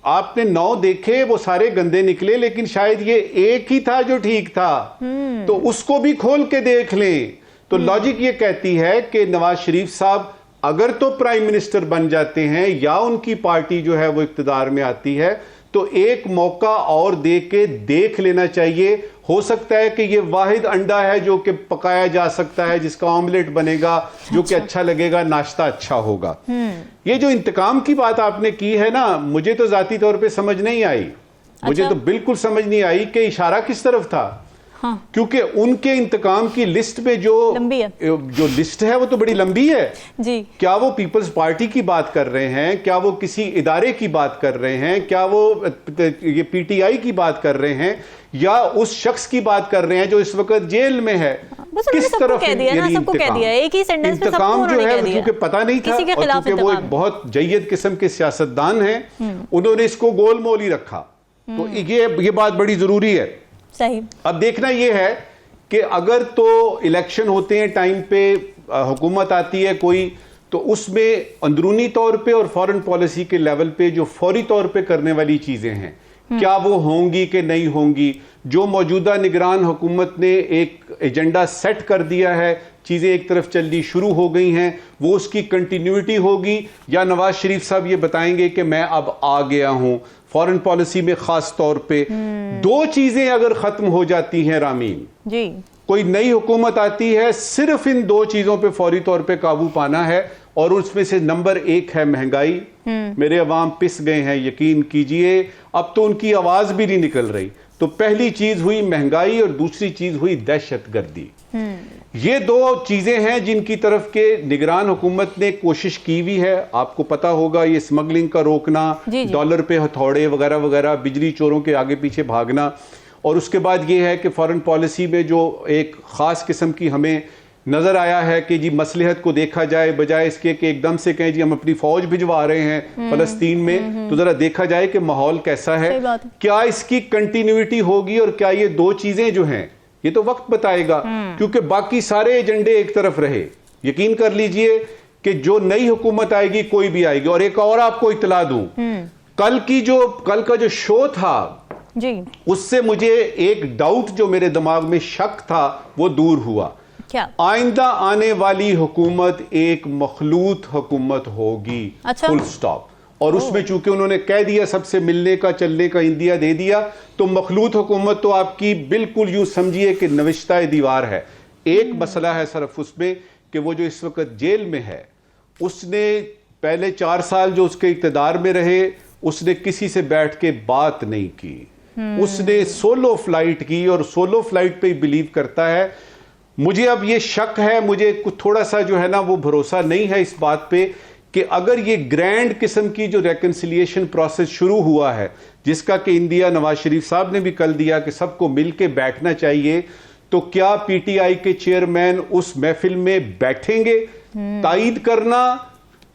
आपने 9 देखे, वो सारे गंदे निकले, लेकिन शायद ये एक ही था जो ठीक था, तो उसको भी खोल के देख लें। तो लॉजिक ये कहती है कि नवाज शरीफ साहब अगर तो प्राइम मिनिस्टर बन जाते हैं या उनकी पार्टी जो है वो इक्तदार में आती है, तो एक मौका और दे के देख लेना चाहिए। हो सकता है कि ये वाहिद अंडा है जो कि पकाया जा सकता है, जिसका ऑमलेट बनेगा, जो कि अच्छा लगेगा, नाश्ता अच्छा होगा। ये जो इंतकाम की बात आपने की है ना, मुझे तो जाती तौर पे समझ नहीं आई। मुझे तो बिल्कुल समझ नहीं आई कि इशारा किस तरफ था। हाँ। क्योंकि उनके इंतकाम की लिस्ट में जो लिस्ट है वो तो बड़ी लंबी है जी। क्या वो पीपल्स पार्टी की बात कर रहे हैं? क्या वो किसी इदारे की बात कर रहे हैं? क्या वो ये पीटीआई की बात कर रहे हैं, या उस शख्स की बात कर रहे हैं जो इस वक्त जेल में है? किस तरफ कह दिया ना, सबको कह दिया एक ही सेंटेंस में, इंतकाम जो है क्योंकि पता नहीं था, और क्योंकि वो एक बहुत जय्यद किस्म के सियासतदान हैं, उन्होंने इसको गोलमोल ही रखा। तो ये बात बड़ी जरूरी है। सही। अब देखना यह है कि अगर तो इलेक्शन होते हैं, टाइम पे हुकूमत आती है कोई, तो उसमें अंदरूनी तौर पे और फॉरेन पॉलिसी के लेवल पे जो फौरी तौर पे करने वाली चीजें हैं, क्या वो होंगी कि नहीं होंगी? जो मौजूदा निगरान हुकूमत ने एक एजेंडा सेट कर दिया है, चीजें एक तरफ चलनी शुरू हो गई हैं, वो उसकी कंटिन्यूटी होगी, या नवाज शरीफ साहब ये बताएंगे कि मैं अब आ गया हूं? फॉरेन पॉलिसी में खास तौर पे 2 चीजें अगर खत्म हो जाती हैं रामीन जी, कोई नई हुकूमत आती है, सिर्फ इन 2 चीजों पे फौरी तौर पे काबू पाना है, और उसमें से नंबर 1 है महंगाई। मेरे अवाम पिस गए हैं, यकीन कीजिए, अब तो उनकी आवाज भी नहीं निकल रही। तो पहली चीज हुई महंगाई और दूसरी चीज हुई दहशतगर्दी। ये 2 चीजें हैं जिनकी तरफ के निगरान हुकूमत ने कोशिश की हुई है। आपको पता होगा ये स्मगलिंग का रोकना, डॉलर पे हथौड़े वगैरह वगैरह, बिजली चोरों के आगे पीछे भागना, और उसके बाद ये है कि फॉरेन पॉलिसी में जो एक खास किस्म की हमें नजर आया है कि जी मसलहत को देखा जाए, बजाय इसके कि एकदम से कहें जी हम अपनी फौज भिजवा रहे हैं फलस्तीन में, तो जरा देखा जाए कि माहौल कैसा है, क्या इसकी कंटिन्यूटी होगी, और क्या ये 2 चीजें जो हैं ये तो वक्त बताएगा, क्योंकि बाकी सारे एजेंडे एक तरफ रहे। यकीन कर लीजिए कि जो नई हुकूमत आएगी, कोई भी आएगी। और एक और आपको इतला दूं, कल का जो शो था जी, उससे मुझे एक डाउट जो मेरे दिमाग में शक था वो दूर हुआ। क्या? आइंदा आने वाली हुकूमत एक मखलूत हुकूमत होगी। अच्छा? Full stop. और उसमें चूंकि उन्होंने कह दिया सबसे मिलने का चलने का इंदिया दे दिया, तो मखलूत हुकूमत तो आपकी बिल्कुल यूं समझिए कि नविश्ता दीवार है। एक मसला है सिर्फ उसमें कि वो जो इस वक्त जेल में है, उसने पहले 4 साल जो उसके इक़्तिदार में रहे, उसने किसी से बैठ के बात नहीं की। उसने सोलो फ्लाइट की और सोलो फ्लाइट पे ही बिलीव करता है। मुझे अब ये शक है, मुझे कुछ थोड़ा सा जो है ना वो भरोसा नहीं है इस बात पे कि अगर ये ग्रैंड किस्म की जो रेकन्सिलिएशन प्रोसेस शुरू हुआ है, जिसका कि इंडिया नवाज शरीफ साहब ने भी कल दिया कि सबको मिलके बैठना चाहिए, तो क्या पीटीआई के चेयरमैन उस महफिल में बैठेंगे? तायीद करना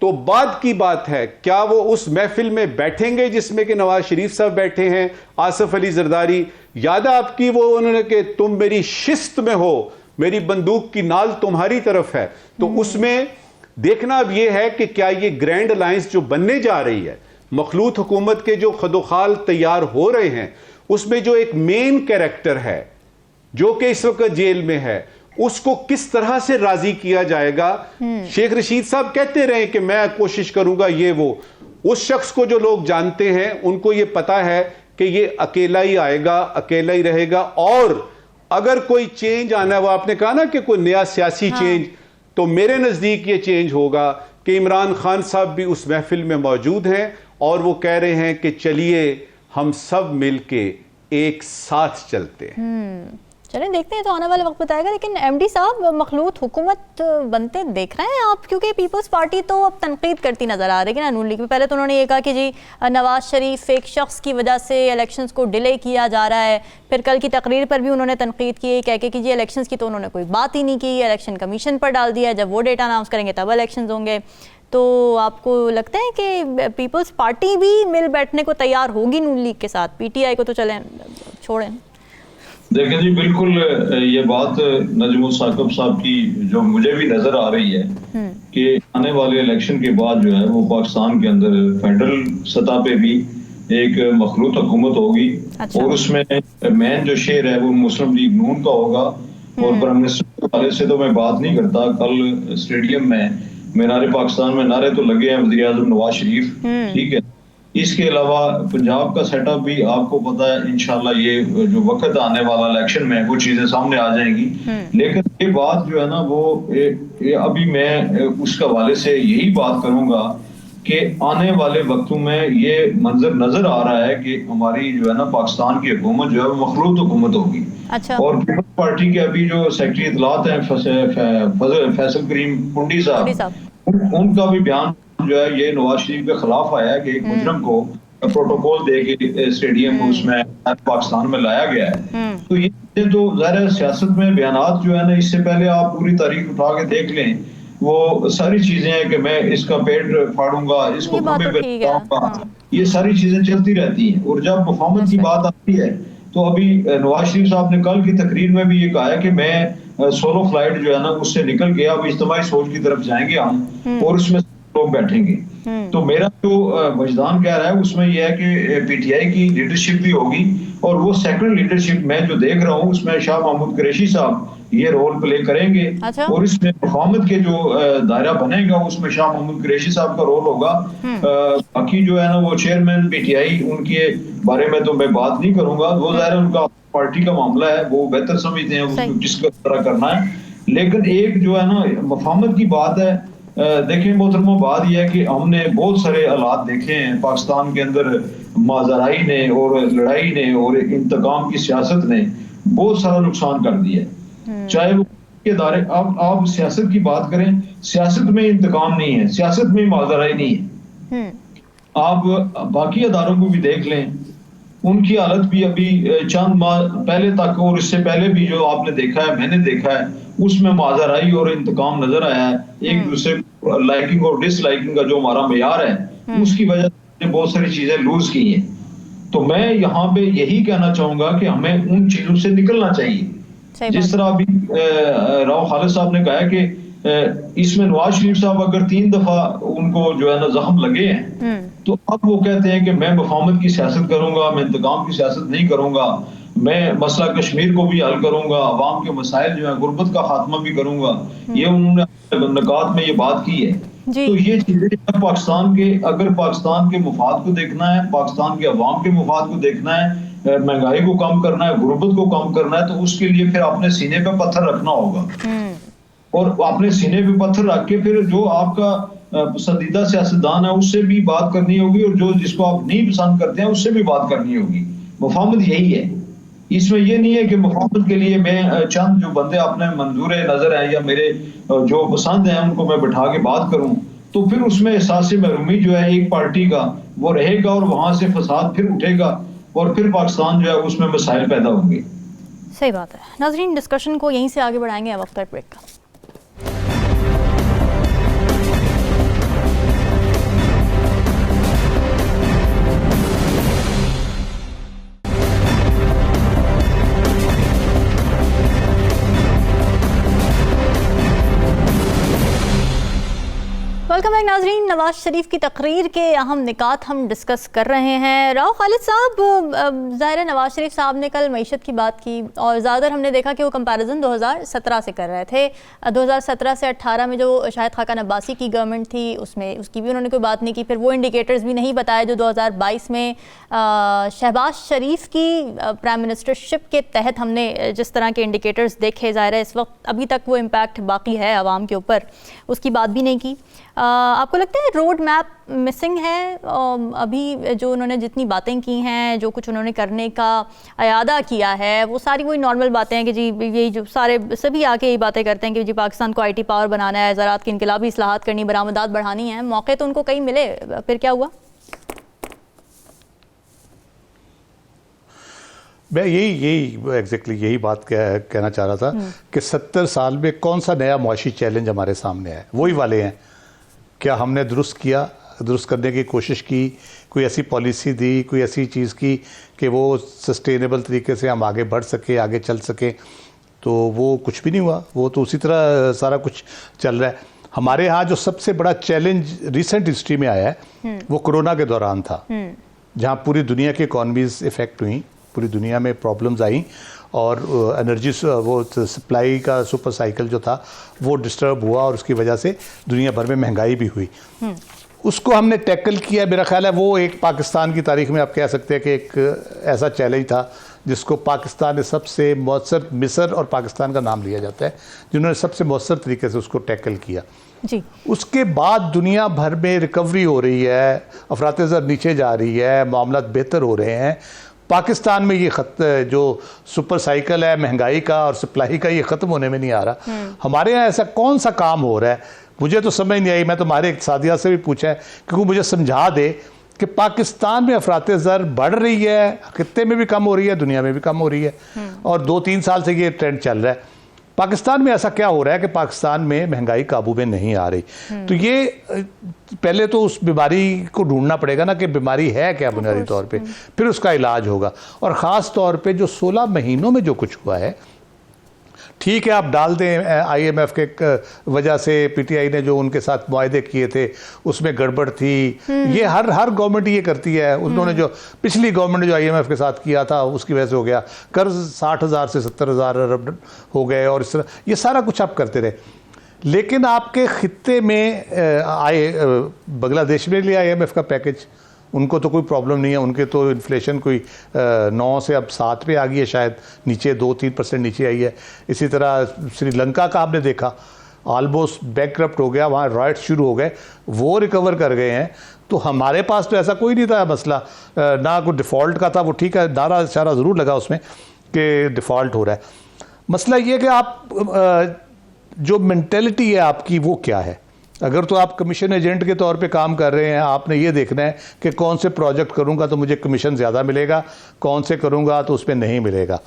तो बाद की बात है, क्या वो उस महफिल में बैठेंगे जिसमें कि नवाज शरीफ साहब बैठे हैं, आसिफ अली जरदारी? याद है आपकी वो उन्होंने कि तुम मेरी शिस्त में हो, मेरी बंदूक की नाल तुम्हारी तरफ है। तो उसमें देखना अब यह है कि क्या ये ग्रैंड अलायंस जो बनने जा रही है, मखलूत हुकूमत के जो खदोखाल तैयार हो रहे हैं, उसमें जो एक मेन कैरेक्टर है जो कि इस वक्त जेल में है, उसको किस तरह से राजी किया जाएगा? शेख रशीद साहब कहते रहे कि मैं कोशिश करूंगा ये वो। उस शख्स को जो लोग जानते हैं उनको ये पता है कि ये अकेला ही आएगा, अकेला ही रहेगा, और अगर कोई चेंज आना है, वो आपने कहा ना कि कोई नया सियासी चेंज, तो मेरे नजदीक ये चेंज होगा कि इमरान खान साहब भी उस महफिल में मौजूद हैं और वो कह रहे हैं कि चलिए हम सब मिलके एक साथ चलते हैं। चलें देखते हैं, तो आने वाला वक्त बताएगा। लेकिन एमडी साहब, मखलूत हुकूमत बनते देख रहे हैं आप? क्योंकि पीपल्स पार्टी तो अब तनकीद करती नजर आ रही है ना नून लीग में। पहले तो उन्होंने ये कहा कि जी नवाज शरीफ एक शख्स की वजह से इलेक्शंस को डिले किया जा रहा है। फिर कल की तकरीर पर भी उन्होंने तनकीद की, कह के कि जी इलेक्शंस की तो उन्होंने कोई बात ही नहीं की, इलेक्शन कमीशन पर डाल दिया, जब वो डेटा अनाउंस करेंगे तब इलेक्शन होंगे। तो आपको लगता है कि पीपल्स पार्टी भी मिल बैठने को तैयार होगी नून लीग के साथ? पीटीआई को तो चलें छोड़ें। देखें जी, बिल्कुल ये बात नजमुल साकिब साहब की जो मुझे भी नजर आ रही है कि आने वाले इलेक्शन के बाद जो है वो पाकिस्तान के अंदर फेडरल सतह पे भी एक मखलूत हुकूमत होगी। अच्छा। और उसमें मेन जो शेर है वो मुस्लिम लीग नून का होगा। और प्राइम मिनिस्टर के हवाले से तो मैं बात नहीं करता, कल स्टेडियम में मीनार पाकिस्तान में नारे तो लगे हैं वज़ीर आज़म नवाज शरीफ, ठीक है। इसके अलावा पंजाब का सेटअप भी आपको पता है, इंशाल्लाह ये जो वक्त आने वाला इलेक्शन में वो चीजें सामने आ जाएंगी। लेकिन ये बात जो है ना वो अभी मैं उसके हवाले से यही बात करूंगा कि आने वाले वक्तों में ये मंजर नजर आ रहा है कि हमारी जो है ना पाकिस्तान की हुकूमत जो है वो मखलूत हुकूमत होगी। अच्छा। और पीपल्स पार्टी के अभी जो सेक्रेटरी इत्तलात हैं फैसल करीम पुंडी साहब, उनका भी बयान जो है ये नवाज शरीफ के खिलाफ आया है कि एक मुजरम को प्रोटोकॉल दे के स्टेडियम में उसमें पाकिस्तान में लाया गया है। तो ये तो ज़ाहिर सियासत में बयानात जो है ना, इससे पहले आप पूरी तारीख उठा के देख लें, वो सारी चीजें हैं कि मैं इसका पेट फाड़ूंगा, इसको ये सारी चीजें चलती रहती हैं। और जब परफॉर्मेंस की बात आती है तो अभी नवाज शरीफ साहब ने कल की तकरीर में भी ये कहा है कि मैं सोलो फ्लाइट जो है ना उससे निकल गया, अब इज्तिमाई सोच की तरफ जाएंगे हम और उसमें लोग बैठेंगे। तो मेरा जो वजदान कह रहा है उसमें यह है कि पीटीआई की लीडरशिप भी होगी और वो सेकंड लीडरशिप मैं जो देख रहा हूँ उसमें शाह महमूद कुरैशी साहब ये रोल प्ले करेंगे। अच्छा। और इसमें परफॉर्मेंस के जो दायरा बनेगा उसमें शाह महमूद कुरैशी साहब का रोल होगा। बाकी जो है ना वो चेयरमैन पीटीआई उनके बारे में तो मैं बात नहीं करूंगा, वो ज़ाहिर उनका पार्टी का मामला है, वो बेहतर समझते हैं उसको किस तरह करना है। लेकिन एक जो है ना परफॉर्मेंस की बात है, देखें मोहतरमा, बात यह है कि हमने बहुत सारे हालात देखे हैं पाकिस्तान के अंदर, माजराई ने और लड़ाई ने और इंतकाम की सियासत ने बहुत सारा नुकसान कर दिया है। चाहे वो के दायरे, आप सियासत की बात करें, सियासत में इंतकाम नहीं है, सियासत में माजराई नहीं है। आप बाकी अदारों को भी देख लें, उनकी हालत भी अभी चंद माह पहले तक और इससे पहले भी जो आपने देखा है, मैंने देखा है, उसमें माजराई और इंतकाम नजर आया है। एक दूसरे लाइकिंग और डिसलाइकिंग का जो हमारा मेयार है उसकी वजह से बहुत सारी चीजें लूज की हैं। तो मैं यहाँ पे यही कहना चाहूंगा कि हमें उन चीजों से निकलना चाहिए। जिस तरह अभी राव खालिद साहब ने कहा कि इसमें नवाज शरीफ साहब अगर 3 दफा उनको जो है ना जख्म लगे हैं तो अब वो कहते हैं कि मैं मुफाहमत की सियासत करूंगा, मैं इंतकाम की सियासत नहीं करूंगा, मैं मसला कश्मीर को भी हल करूंगा, अवाम के मसाइल जो है गुर्बत का खात्मा भी करूंगा। ये उन्होंने नकात में ये बात की है। तो ये चीजें पाकिस्तान के, अगर पाकिस्तान के मुफाद को देखना है, पाकिस्तान के अवाम के मुफाद को देखना है, महंगाई को कम करना है, गुर्बत को कम करना है, तो उसके लिए फिर अपने सीने पे पत्थर रखना होगा। और अपने सीने पे पत्थर रख के फिर जो आपका पसंदीदा सियासतदान है उससे भी बात करनी होगी, और जो जिसको आप नहीं पसंद करते हैं उससे भी बात करनी होगी। मुफाहमत यही है, इसमें ये नहीं है कि मुफाहमत के लिए मैं चंद जो बंदे अपने मंजूर नजर है या मेरे जो पसंद है उनको मैं बिठा के बात करूं, तो फिर उसमें एहसास महरूमी जो है एक पार्टी का वो रहेगा, और वहां से फसाद फिर उठेगा, और फिर पाकिस्तान जो है उसमें मसाइल पैदा होंगे। सही बात है। नाज़रीन, डिस्कशन को यहीं से आगे बढ़ाएंगे अब आफ्टर ब्रेक का। वेलकम बैक नाजरीन। नवाज शरीफ की तकरीर के अहम निकात हम डिस्कस कर रहे हैं। राव खालिद साहब, ज़ाहिर नवाज शरीफ साहब ने कल मईशत की बात की, और ज़्यादातर हमने देखा कि वो कंपैरिजन 2017 से कर रहे थे। 2017 से 18 में जो शाहिद खाकान अब्बासी की गवर्नमेंट थी उसमें उसकी भी उन्होंने कोई बात नहीं की। फिर वो इंडिकेटर्स भी नहीं बताए जो 2022 में शहबाज शरीफ की प्राइम मिनिस्टरशिप के तहत हमने जिस तरह के इंडिकेटर्स देखे। ज़ाहिर है इस वक्त अभी तक वो इम्पैक्ट बाकी है आवाम के ऊपर, उसकी बात भी नहीं की। आपको लगता है रोड मैप मिसिंग है? अभी जो उन्होंने जितनी बातें की हैं, जो कुछ उन्होंने करने का अयादा किया है, वो सारी वही नॉर्मल बातें हैं कि जी यही जो सारे सभी आके यही बातें करते हैं कि जी पाकिस्तान को IT पावर बनाना है, ज़राअत की इनकलाबी इस्लाहात करनी, बरामदात बढ़ानी है। मौके तो उनको कहीं मिले, फिर क्या हुआ? मैं यही एग्जैक्टली यही बात कहना चाह रहा था कि 70 साल में कौन सा नया मुआशी चैलेंज हमारे सामने है? वही वाले हैं। क्या हमने दुरुस्त करने की कोशिश की, कोई ऐसी पॉलिसी दी, कोई ऐसी चीज़ की कि वो सस्टेनेबल तरीके से हम आगे बढ़ सके, आगे चल सके? तो वो कुछ भी नहीं हुआ। वो तो उसी तरह सारा कुछ चल रहा है। हमारे यहाँ जो सबसे बड़ा चैलेंज रिसेंट हिस्ट्री में आया है वो कोरोना के दौरान था, जहाँ पूरी दुनिया की इकॉनमीज इफ़ेक्ट हुई, पूरी दुनिया में प्रॉब्लम्स आई, और एनर्जी वो सप्लाई का सुपर साइकिल जो था वो डिस्टर्ब हुआ, और उसकी वजह से दुनिया भर में महंगाई भी हुई। उसको हमने टैकल किया। मेरा ख्याल है वो एक पाकिस्तान की तारीख में आप कह सकते हैं कि एक ऐसा चैलेंज था जिसको पाकिस्तान ने सबसे मौसर, मिस्र और पाकिस्तान का नाम लिया जाता है, जिन्होंने सबसे मौसर तरीके से उसको टैकल किया जी। उसके बाद दुनिया भर में रिकवरी हो रही है, अफरात-ए-ज़र नीचे जा रही है, मामला बेहतर हो रहे हैं। पाकिस्तान में ये जो सुपर साइकिल है महंगाई का और सप्लाई का, ये ख़त्म होने में नहीं आ रहा। हमारे यहाँ ऐसा कौन सा काम हो रहा है, मुझे तो समझ नहीं आई। मैं तो हमारे इक़्तिसादिया से भी पूछा है कि वो मुझे समझा दे कि पाकिस्तान में अफरात-ए-ज़र बढ़ रही है, खित्ते में भी कम हो रही है, दुनिया में भी कम हो रही है, और 2-3 साल से ये ट्रेंड चल रहा है। पाकिस्तान में ऐसा क्या हो रहा है कि पाकिस्तान में महंगाई काबू में नहीं आ रही? तो ये पहले तो उस बीमारी को ढूंढना पड़ेगा ना कि बीमारी है क्या बुनियादी तौर पे, फिर उसका इलाज होगा। और ख़ास तौर पे जो 16 महीनों में जो कुछ हुआ है, ठीक है आप डाल दें IMF के वजह से PTI ने जो उनके साथ मुआहदे किए थे उसमें गड़बड़ थी, ये हर गवर्नमेंट ये करती है। उन्होंने जो पिछली गवर्नमेंट ने जो IMF के साथ किया था उसकी वजह से हो गया, कर्ज 60,000 से 70,000 अरब हो गए, और इस तरह ये सारा कुछ आप करते रहे। लेकिन आपके खित्ते में आए बांग्लादेश में लिया IMF का पैकेज, उनको तो कोई प्रॉब्लम नहीं है, उनके तो इन्फ्लेशन कोई 9 से अब 7 पे आ गई है, शायद नीचे 2-3% नीचे आई है। इसी तरह श्रीलंका का आपने देखा ऑलमोस्ट बैंकक्रप्ट हो गया, वहाँ राइट्स शुरू हो गए, वो रिकवर कर गए हैं। तो हमारे पास तो ऐसा कोई नहीं था मसला, ना कोई डिफ़ॉल्ट का था, वो ठीक है नारा इशारा ज़रूर लगा उसमें कि डिफ़ॉल्ट हो रहा है। मसला ये कि आप जो मेंटेलिटी है आपकी वो क्या है? अगर तो आप कमीशन एजेंट के तौर पे काम कर रहे हैं, आपने ये देखना है कि कौन से प्रोजेक्ट करूंगा तो मुझे कमीशन ज़्यादा मिलेगा, कौन से करूंगा तो उसमें नहीं मिलेगा।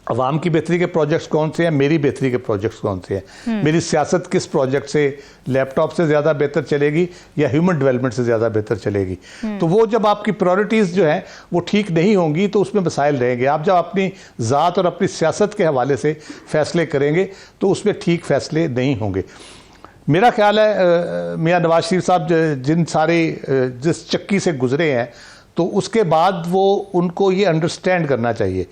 अवाम की बेहतरी के प्रोजेक्ट्स कौन से हैं, मेरी बेहतरी के प्रोजेक्ट्स कौन से हैं, मेरी सियासत किस प्रोजेक्ट से लैपटॉप से ज़्यादा बेहतर चलेगी या ह्यूमन डेवलपमेंट से ज़्यादा बेहतर चलेगी। तो वो जब आपकी प्रायोरिटीज़ जो हैं वो ठीक नहीं होंगी तो उसमें मसाइल रहेंगे। आप जब अपनी ज़ात और अपनी सियासत के हवाले से फ़ैसले करेंगे तो उसमें ठीक फ़ैसले नहीं होंगे। मेरा ख्याल है मियां नवाज शरीफ साहब जिस चक्की से गुजरे हैं तो उसके बाद वो उनको ये अंडरस्टैंड करना चाहिए।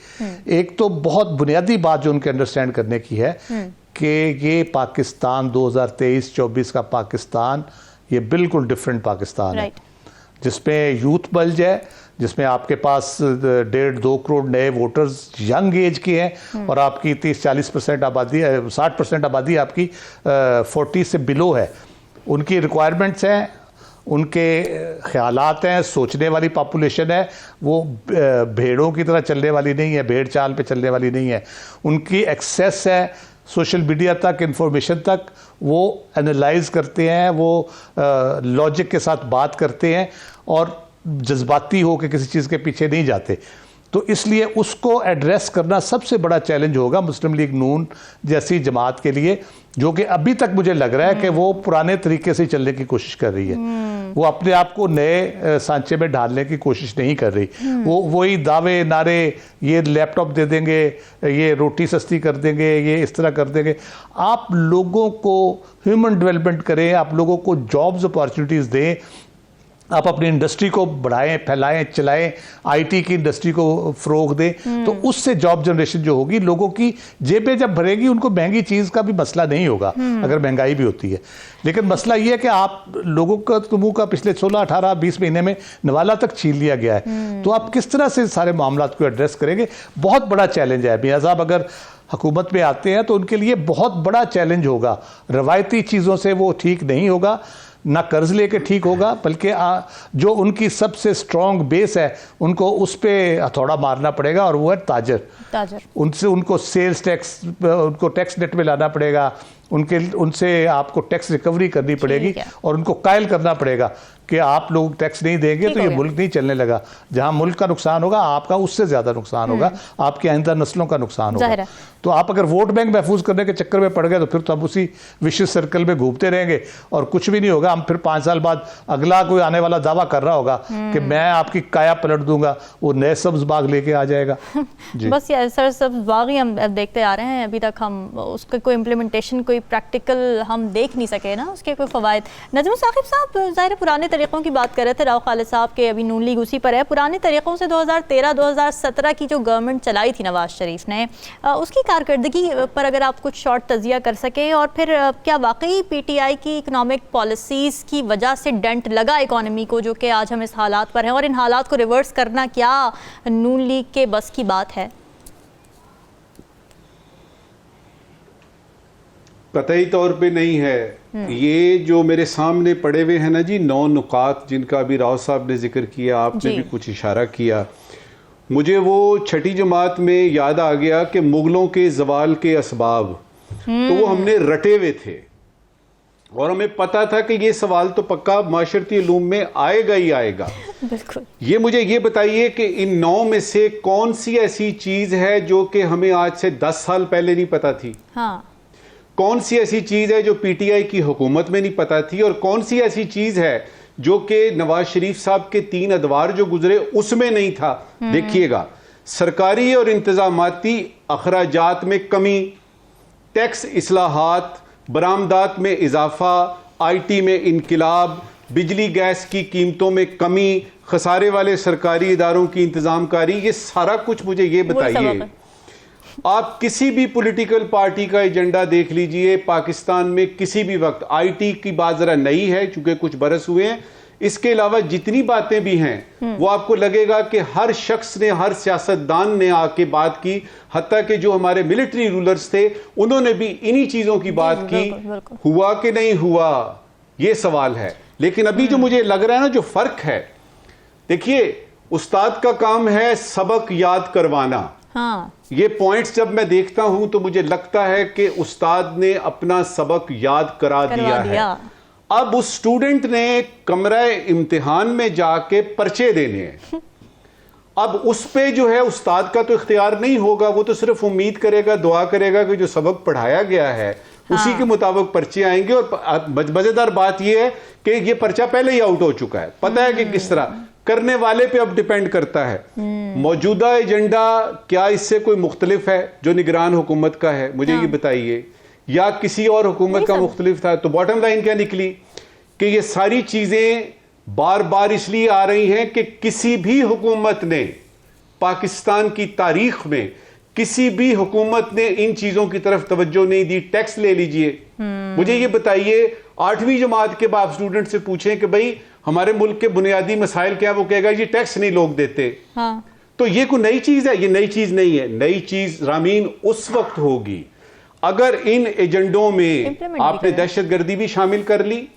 एक तो बहुत बुनियादी बात जो उनके अंडरस्टैंड करने की है कि ये पाकिस्तान 2023-24 का पाकिस्तान ये बिल्कुल डिफरेंट पाकिस्तान है। जिसमें यूथ बल्ज है, जिसमें आपके पास 1.5-2 करोड़ नए वोटर्स यंग एज के हैं और आपकी 30-40% आबादी, 60% आबादी आपकी 40 से बिलो है। उनकी रिक्वायरमेंट्स हैं, उनके ख्यालात हैं, सोचने वाली पॉपुलेशन है, वो भेड़ों की तरह चलने वाली नहीं है, भेड़ चाल पे चलने वाली नहीं है। उनकी एक्सेस है सोशल मीडिया तक, इंफॉर्मेशन तक, वो एनालाइज करते हैं, वो लॉजिक के साथ बात करते हैं और जज्बाती हो के किसी चीज़ के पीछे नहीं जाते। तो इसलिए उसको एड्रेस करना सबसे बड़ा चैलेंज होगा मुस्लिम लीग नून जैसी जमात के लिए, जो कि अभी तक मुझे लग रहा है कि वो पुराने तरीके से चलने की कोशिश कर रही है। वो अपने आप को नए सांचे में ढालने की कोशिश नहीं कर रही। वो वही दावे नारे, ये लैपटॉप दे देंगे, ये रोटी सस्ती कर देंगे, ये इस तरह कर देंगे। आप लोगों को ह्यूमन डेवलपमेंट करें, आप लोगों को जॉब्स अपॉर्चुनिटीज़ दें, आप अपनी इंडस्ट्री को बढ़ाएं, फैलाएं, चलाएं, आईटी की इंडस्ट्री को फ़रोग़ दें, तो उससे जॉब जनरेशन जो होगी, लोगों की जेबें जब भरेगी, उनको महंगी चीज़ का भी मसला नहीं होगा अगर महंगाई भी होती है। लेकिन मसला ये है कि आप लोगों का तुमों का पिछले 16, 18, 20 महीने में नवाला तक छीन लिया गया है। तो आप किस तरह से सारे मामलात को एड्रेस करेंगे, बहुत बड़ा चैलेंज है। मियां साहब अगर हुकूमत में आते हैं तो उनके लिए बहुत बड़ा चैलेंज होगा। रवायती चीज़ों से वो ठीक नहीं होगा, ना कर्ज लेके ठीक होगा, बल्कि जो उनकी सबसे स्ट्रॉन्ग बेस है उनको उस पर हथौड़ा मारना पड़ेगा, और वो है ताजर। उनसे उनको सेल्स टैक्स, उनको टैक्स नेट में लाना पड़ेगा, उनसे आपको टैक्स रिकवरी करनी पड़ेगी और उनको कायल करना पड़ेगा कि आप लोग टैक्स नहीं देंगे तो ये मुल्क नहीं चलने लगा। जहां मुल्क का नुकसान होगा, आपका उससे ज्यादा नुकसान होगा, आपकी आइंदा नस्लों का नुकसान होगा। तो आप अगर वोट बैंक महफूज करने के चक्कर में पड़ गए तो फिर तो आप उसी विशिष्ट सर्कल में घूमते रहेंगे और कुछ भी नहीं होगा। हम फिर 5 साल बाद अगला कोई आने वाला दावा कर रहा होगा कि मैं आपकी काया पलट दूंगा, वो नए सब्ज बाग लेके आ जाएगा। बस ये सर सब्ज बाग ही हम देखते आ रहे हैं, अभी तक हम उसका कोई इम्प्लीमेंटेशन, कोई प्रैक्टिकल हम देख नहीं सके ना, उसके कोई फ़वाइद। नजमुल साकिब साहब, ज़ाहिर पुराने तरीक़ों की बात कर रहे थे राव खालिद साहब के, अभी नून लीग उसी पर है। पुराने तरीक़ों से 2013-2017 की जो गवर्नमेंट चलाई थी नवाज शरीफ ने, उसकी कारकर्दगी पर अगर आप कुछ शॉर्ट तजिया कर सकें, और फिर क्या वाकई पीटीआई की इकनॉमिक पॉलिसीज़ की वजह से डेंट लगा इकॉनमी को, जो कि आज हम इस हालात पर हैं, और इन हालात को रिवर्स करना क्या नून लीग के बस की बात है? कतई तौर पे नहीं है। ये जो मेरे सामने पड़े हुए हैं ना जी 9 नुकात, जिनका अभी राव साहब ने जिक्र किया, आपने भी कुछ इशारा किया, मुझे वो 6ठी जमात में याद आ गया कि मुगलों के जवाल के असबाब, तो वो हमने रटे हुए थे और हमें पता था कि ये सवाल तो पक्का माशरती उलूम में आएगा ही आएगा। बिल्कुल। ये मुझे ये बताइए कि इन 9 में से कौन सी ऐसी चीज है जो कि हमें आज से 10 साल पहले नहीं पता थी? हाँ। कौन सी ऐसी चीज है जो पीटीआई की हुकूमत में नहीं पता थी? और कौन सी ऐसी चीज है जो कि नवाज शरीफ साहब के 3 अदवार जो गुजरे उसमें नहीं था? देखिएगा, सरकारी और इंतजामाती अखराजात में कमी, टैक्स इस्लाहात, बरामदात में इजाफा, आईटी में इनकिलाब, बिजली गैस की कीमतों में कमी, खसारे वाले सरकारी इदारों की इंतजामकारी, ये सारा कुछ मुझे ये बताइए, आप किसी भी पॉलिटिकल पार्टी का एजेंडा देख लीजिए पाकिस्तान में किसी भी वक्त, आईटी की बात जरा नई है चूंकि कुछ बरस हुए हैं, इसके अलावा जितनी बातें भी हैं वो आपको लगेगा कि हर शख्स ने, हर सियासतदान ने आके बात की, हत्ता कि जो हमारे मिलिट्री रूलर्स थे उन्होंने भी इन्हीं चीजों की बात की। हुआ कि नहीं हुआ, ये सवाल है। लेकिन अभी जो मुझे लग रहा है ना, जो फर्क है, देखिए उस्ताद का काम है सबक याद करवाना। हाँ। ये पॉइंट्स जब मैं देखता हूं तो मुझे लगता है कि उस्ताद ने अपना सबक याद करा दिया है। अब उस स्टूडेंट ने कमरा इम्तिहान में जाके पर्चे देने हैं। अब उस पे जो है उस्ताद का तो इख्तियार नहीं होगा, वो तो सिर्फ उम्मीद करेगा, दुआ करेगा कि जो सबक पढ़ाया गया है उसी के मुताबिक पर्चे आएंगे। और मजेदार बात यह है कि ये पर्चा पहले ही आउट हो चुका है, पता है कि किस तरह करने वाले पे अब डिपेंड करता है। मौजूदा एजेंडा क्या इससे कोई मुख्तलिफ है जो निगरान हुकूमत का है? मुझे ये बताइए, या किसी और हुकूमत का मुख्तलिफ था? तो बॉटम लाइन क्या निकली कि ये सारी चीजें बार बार इसलिए आ रही हैं कि किसी भी हुकूमत ने, पाकिस्तान की तारीख में किसी भी हुकूमत ने इन चीजों की तरफ तवज्जो नहीं दी। टैक्स ले लीजिए, मुझे ये बताइए 8वीं जमात के बाद स्टूडेंट से पूछें कि भाई हमारे मुल्क के बुनियादी मसाइल क्या, वो कहेगा ये टैक्स नहीं लोग देते। हाँ। तो ये कोई नई चीज है? ये नई चीज नहीं है। नई चीज रामीन उस वक्त होगी अगर इन एजेंडों में आपने दहशतगर्दी भी शामिल कर ली,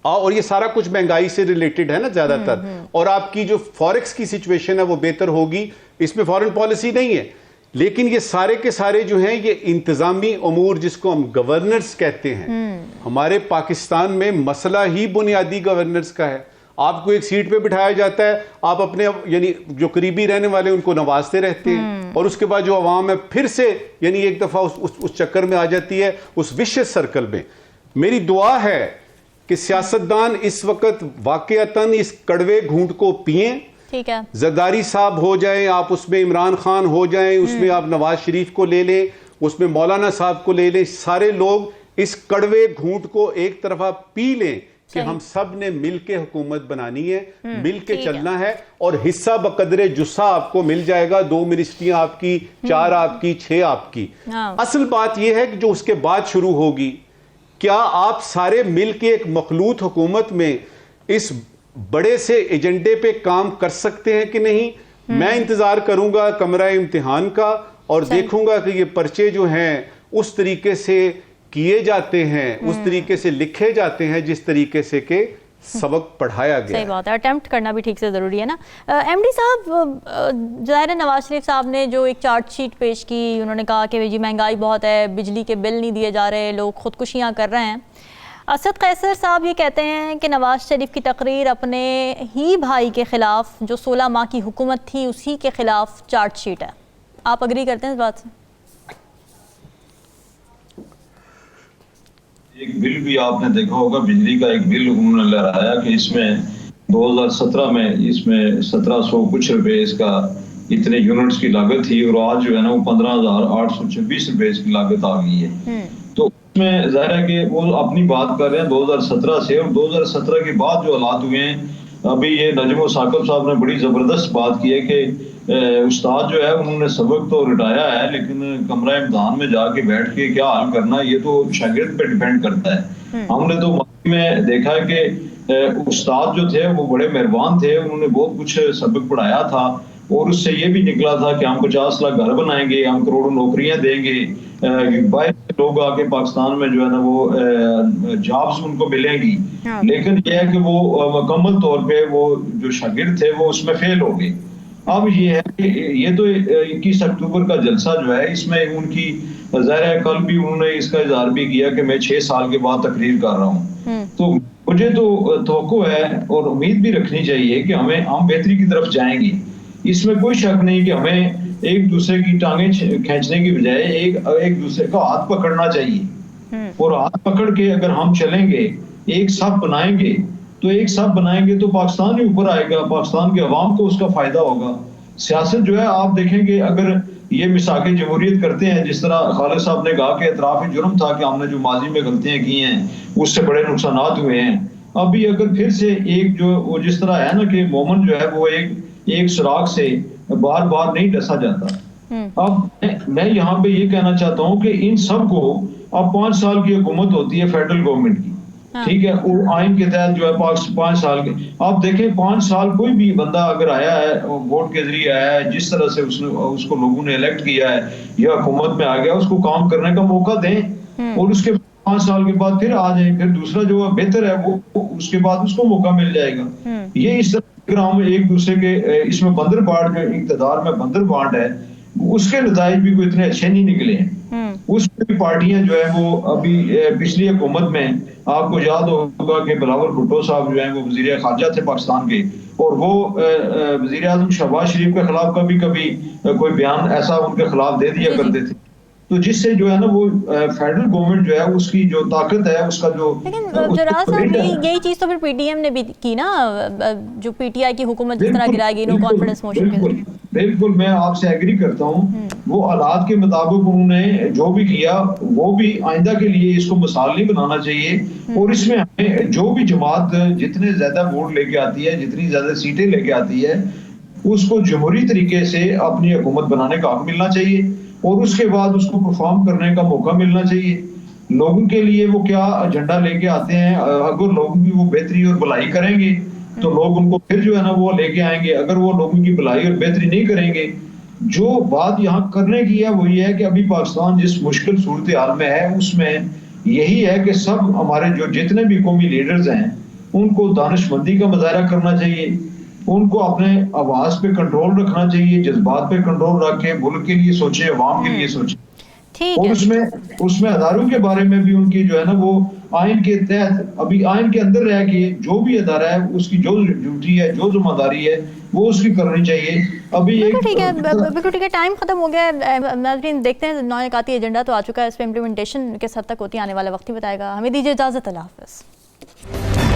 और ये सारा कुछ महंगाई से रिलेटेड है ना ज्यादातर, और आपकी जो फॉरेक्स की सिचुएशन है वो बेहतर होगी। इसमें फॉरेन पॉलिसी नहीं है, लेकिन ये सारे के सारे जो हैं ये इंतजामी अमूर जिसको हम गवर्नेंस कहते हैं, हमारे पाकिस्तान में मसला ही बुनियादी गवर्नेंस का है। आपको एक सीट पे बिठाया जाता है, आप अपने यानी जो करीबी रहने वाले उनको नवाजते रहते हैं, और उसके बाद जो अवाम है फिर से यानी एक दफा उस चक्कर में आ जाती है, उस विशियस सर्कल में। मेरी दुआ है कि सियासतदान इस वक्त वाकईतन इस कड़वे घूंट को पिएं। ठीक है, जरदारी साहब हो जाएं, आप उसमें इमरान खान हो जाएं, उसमें आप नवाज शरीफ को ले लें, उसमें मौलाना साहब को ले लें, सारे लोग इस कड़वे घूंट को एक तरफा पी लें कि हम सब ने मिलके हुकूमत बनानी है, मिलके चलना है, और हिस्सा बकदरे जुस्सा आपको मिल जाएगा। 2 मिनिस्ट्रियां आपकी, 4 आपकी, 6 आपकी। असल बात यह है कि जो उसके बाद शुरू होगी, क्या आप सारे मिलके एक मखलूत हुकूमत में इस बड़े से एजेंडे पे काम कर सकते हैं कि नहीं? मैं इंतजार करूंगा कमरा इम्तिहान का, और देखूंगा कि ये पर्चे जो हैं उस तरीके से किए जाते हैं, उस तरीके से लिखे जाते हैं जिस तरीके से के सबक पढ़ाया गया। सही बात है, अटेम्प्ट करना भी ठीक से ज़रूरी है ना। एमडी साहब, ज़ाहिर नवाज शरीफ साहब ने जो एक चार्टशीट पेश की, उन्होंने कहा कि जी महंगाई बहुत है, बिजली के बिल नहीं दिए जा रहे, लोग खुदकुशियाँ कर रहे हैं। असद कैसर साहब ये कहते हैं कि नवाज शरीफ की तकरीर अपने ही भाई के ख़िलाफ़, जो 16 माह की हुकूमत थी उसी के ख़िलाफ़ चार्टशीट है। आप अग्री करते हैं इस बात से? एक बिल भी आपने देखा होगा, बिजली का एक बिल उन्होंने लहराया कि इसमें 2017 में इसमें 1700 कुछ रुपए इसका इतने यूनिट्स की लागत थी, और आज जो है ना वो 15,826 रुपए इसकी लागत आ गई है। तो उसमें जाहिर है कि वो अपनी बात कर रहे हैं 2017 से, और 2017 के बाद जो हालात हुए हैं, अभी ये नजम साकिब साहब ने बड़ी जबरदस्त बात की है कि उस्ताद जो है उन्होंने सबक तो रिटाया है, लेकिन कमरा इम्तिहान में जाके बैठ के क्या हल करना ये तो शागिर्द पे डिपेंड करता है। हमने तो माजी में देखा है कि उस्ताद जो थे वो बड़े मेहरबान थे, उन्होंने बहुत कुछ सबक पढ़ाया था, और उससे ये भी निकला था कि हम 50 लाख घर बनाएंगे, हम करोड़ों नौकरियां देंगे, बाहर से लोग आके पाकिस्तान में जो है ना वो जॉब्स उनको मिलेंगी। लेकिन यह है कि वो मुकम्मल तौर पे वो जो शागिर्द थे वो उसमें फेल हो गए। अब ये है कि ये तो 21 अक्टूबर का जलसा जो है, इसमें उनकी ज़ाहिर है कल भी उन्होंने इसका इज़हार भी किया कि मैं 6 साल के बाद तकरीर कर रहा हूँ। तो मुझे तो तवक्को है और उम्मीद भी रखनी चाहिए कि हम बेहतरी की तरफ जाएंगे। इसमें कोई शक नहीं कि हमें एक दूसरे की टांगें खींचने की बजाय एक दूसरे का हाथ पकड़ना चाहिए, और हाथ पकड़ के अगर हम चलेंगे, एक साथ बनाएंगे, तो एक साथ बनाएंगे तो पाकिस्तान ही ऊपर आएगा, पाकिस्तान के अवाम को उसका फायदा होगा। सियासत जो है आप देखेंगे, अगर ये मिसाके जमहूरियत करते हैं, जिस तरह खालिद साहब ने कहा कि एतराफ़ जुर्म था कि हमने जो माजी में गलतियां की हैं उससे बड़े नुकसानात हुए हैं। अभी अगर फिर से एक जो वो जिस तरह है ना कि मोमन जो है वो एक सुराख से बार बार नहीं डसा जाता। अब मैं यहाँ पे ये कहना चाहता हूँ कि इन सब को अब 5 साल की हुकूमत होती है फेडरल गवर्नमेंट की, ठीक है, वो आइन के तहत जो है 5 साल के, आप देखें 5 साल कोई भी बंदा अगर आया है वोट के जरिए आया है, जिस तरह से उसको लोगों ने इलेक्ट किया है या हुकूमत में आ गया, उसको काम करने का मौका दें, और उसके 5 साल के बाद फिर आ जाए, फिर दूसरा जो बेहतर है वो उसके बाद उसको मौका मिल जाएगा। ये इस तरह हम एक दूसरे के इसमें बंदर बांट, जो इक़्तिदार में बंदर बांट है, उसके नताइज भी कोई इतने अच्छे नहीं निकले हैं। उसकी पार्टियां जो है वो अभी पिछली हुकूमत में आपको याद होगा कि बिलावल भुट्टो साहब जो है वो वज़ीर ख़ारजा थे पाकिस्तान के, और वो वज़ीर आज़म शहबाज शरीफ के खिलाफ कभी कभी कोई बयान ऐसा उनके खिलाफ दे दिया करते थे, तो जिससे जो है ना वो फेडरल गवर्नमेंट जो है उसकी जो ताकत है उसका जो, लेकिन जरार साहब यही चीज़ तो फिर पीटीएम ने भी की ना, जो पीटीआई की हुकूमत जिस तरह गिराएगी नो कॉन्फिडेंस मोशन के। बिल्कुल मैं आपसे एग्री करता हूँ, वो हालात के मुताबिक उन्होंने जो भी किया वो भी आइंदा के लिए इसको मिसाल नहीं बनाना चाहिए, और इसमें हमें जो भी जमात जितने ज्यादा वोट लेके आती है, जितनी ज्यादा सीटें लेके आती है, उसको जमहूरी तरीके से अपनी हुकूमत बनाने का हक मिलना चाहिए, और उसके बाद उसको परफॉर्म करने का मौका मिलना चाहिए। लोगों के लिए वो क्या एजेंडा लेके आते हैं। अगर लोगों की वो बेहतरी और भलाई करेंगे तो लोग उनको फिर जो है ना वो लेके आएंगे। अगर वो लोगों की भलाई और बेहतरी नहीं करेंगे, जो बात यहाँ करने की है वो ये है कि अभी पाकिस्तान जिस मुश्किल सूरत हाल में है उसमें यही है कि सब हमारे जो जितने भी कौमी लीडर्स हैं उनको दानिशमंदी का मुजाहरा करना चाहिए, उनको अपने आवाज पे कंट्रोल रखना चाहिए, जज्बात पे कंट्रोल रख के मुल्क के लिए सोचे, अवाम के लिए सोचे। ठीक और है। उसमें अदारों के बारे में भी उनकी जो है ना वो आइन के तहत, अभी आइन के अंदर रह के जो भी अदारा है उसकी जो ड्यूटी है, जो जिम्मेदारी है वो उसकी करनी चाहिए। अभी बिल्कुल ठीक है, बिल्कुल ठीक है। टाइम खत्म हो गया है नाज़रीन, देखते हैं नौनिकाती एजेंडा तो आ चुका है, इस पर इम्प्लीमेंटेशन किस हद तक होती है आने वाला वक्त ही बताएगा। हमें दीजिए इजाज़त, अल्लाह हाफ़िज़।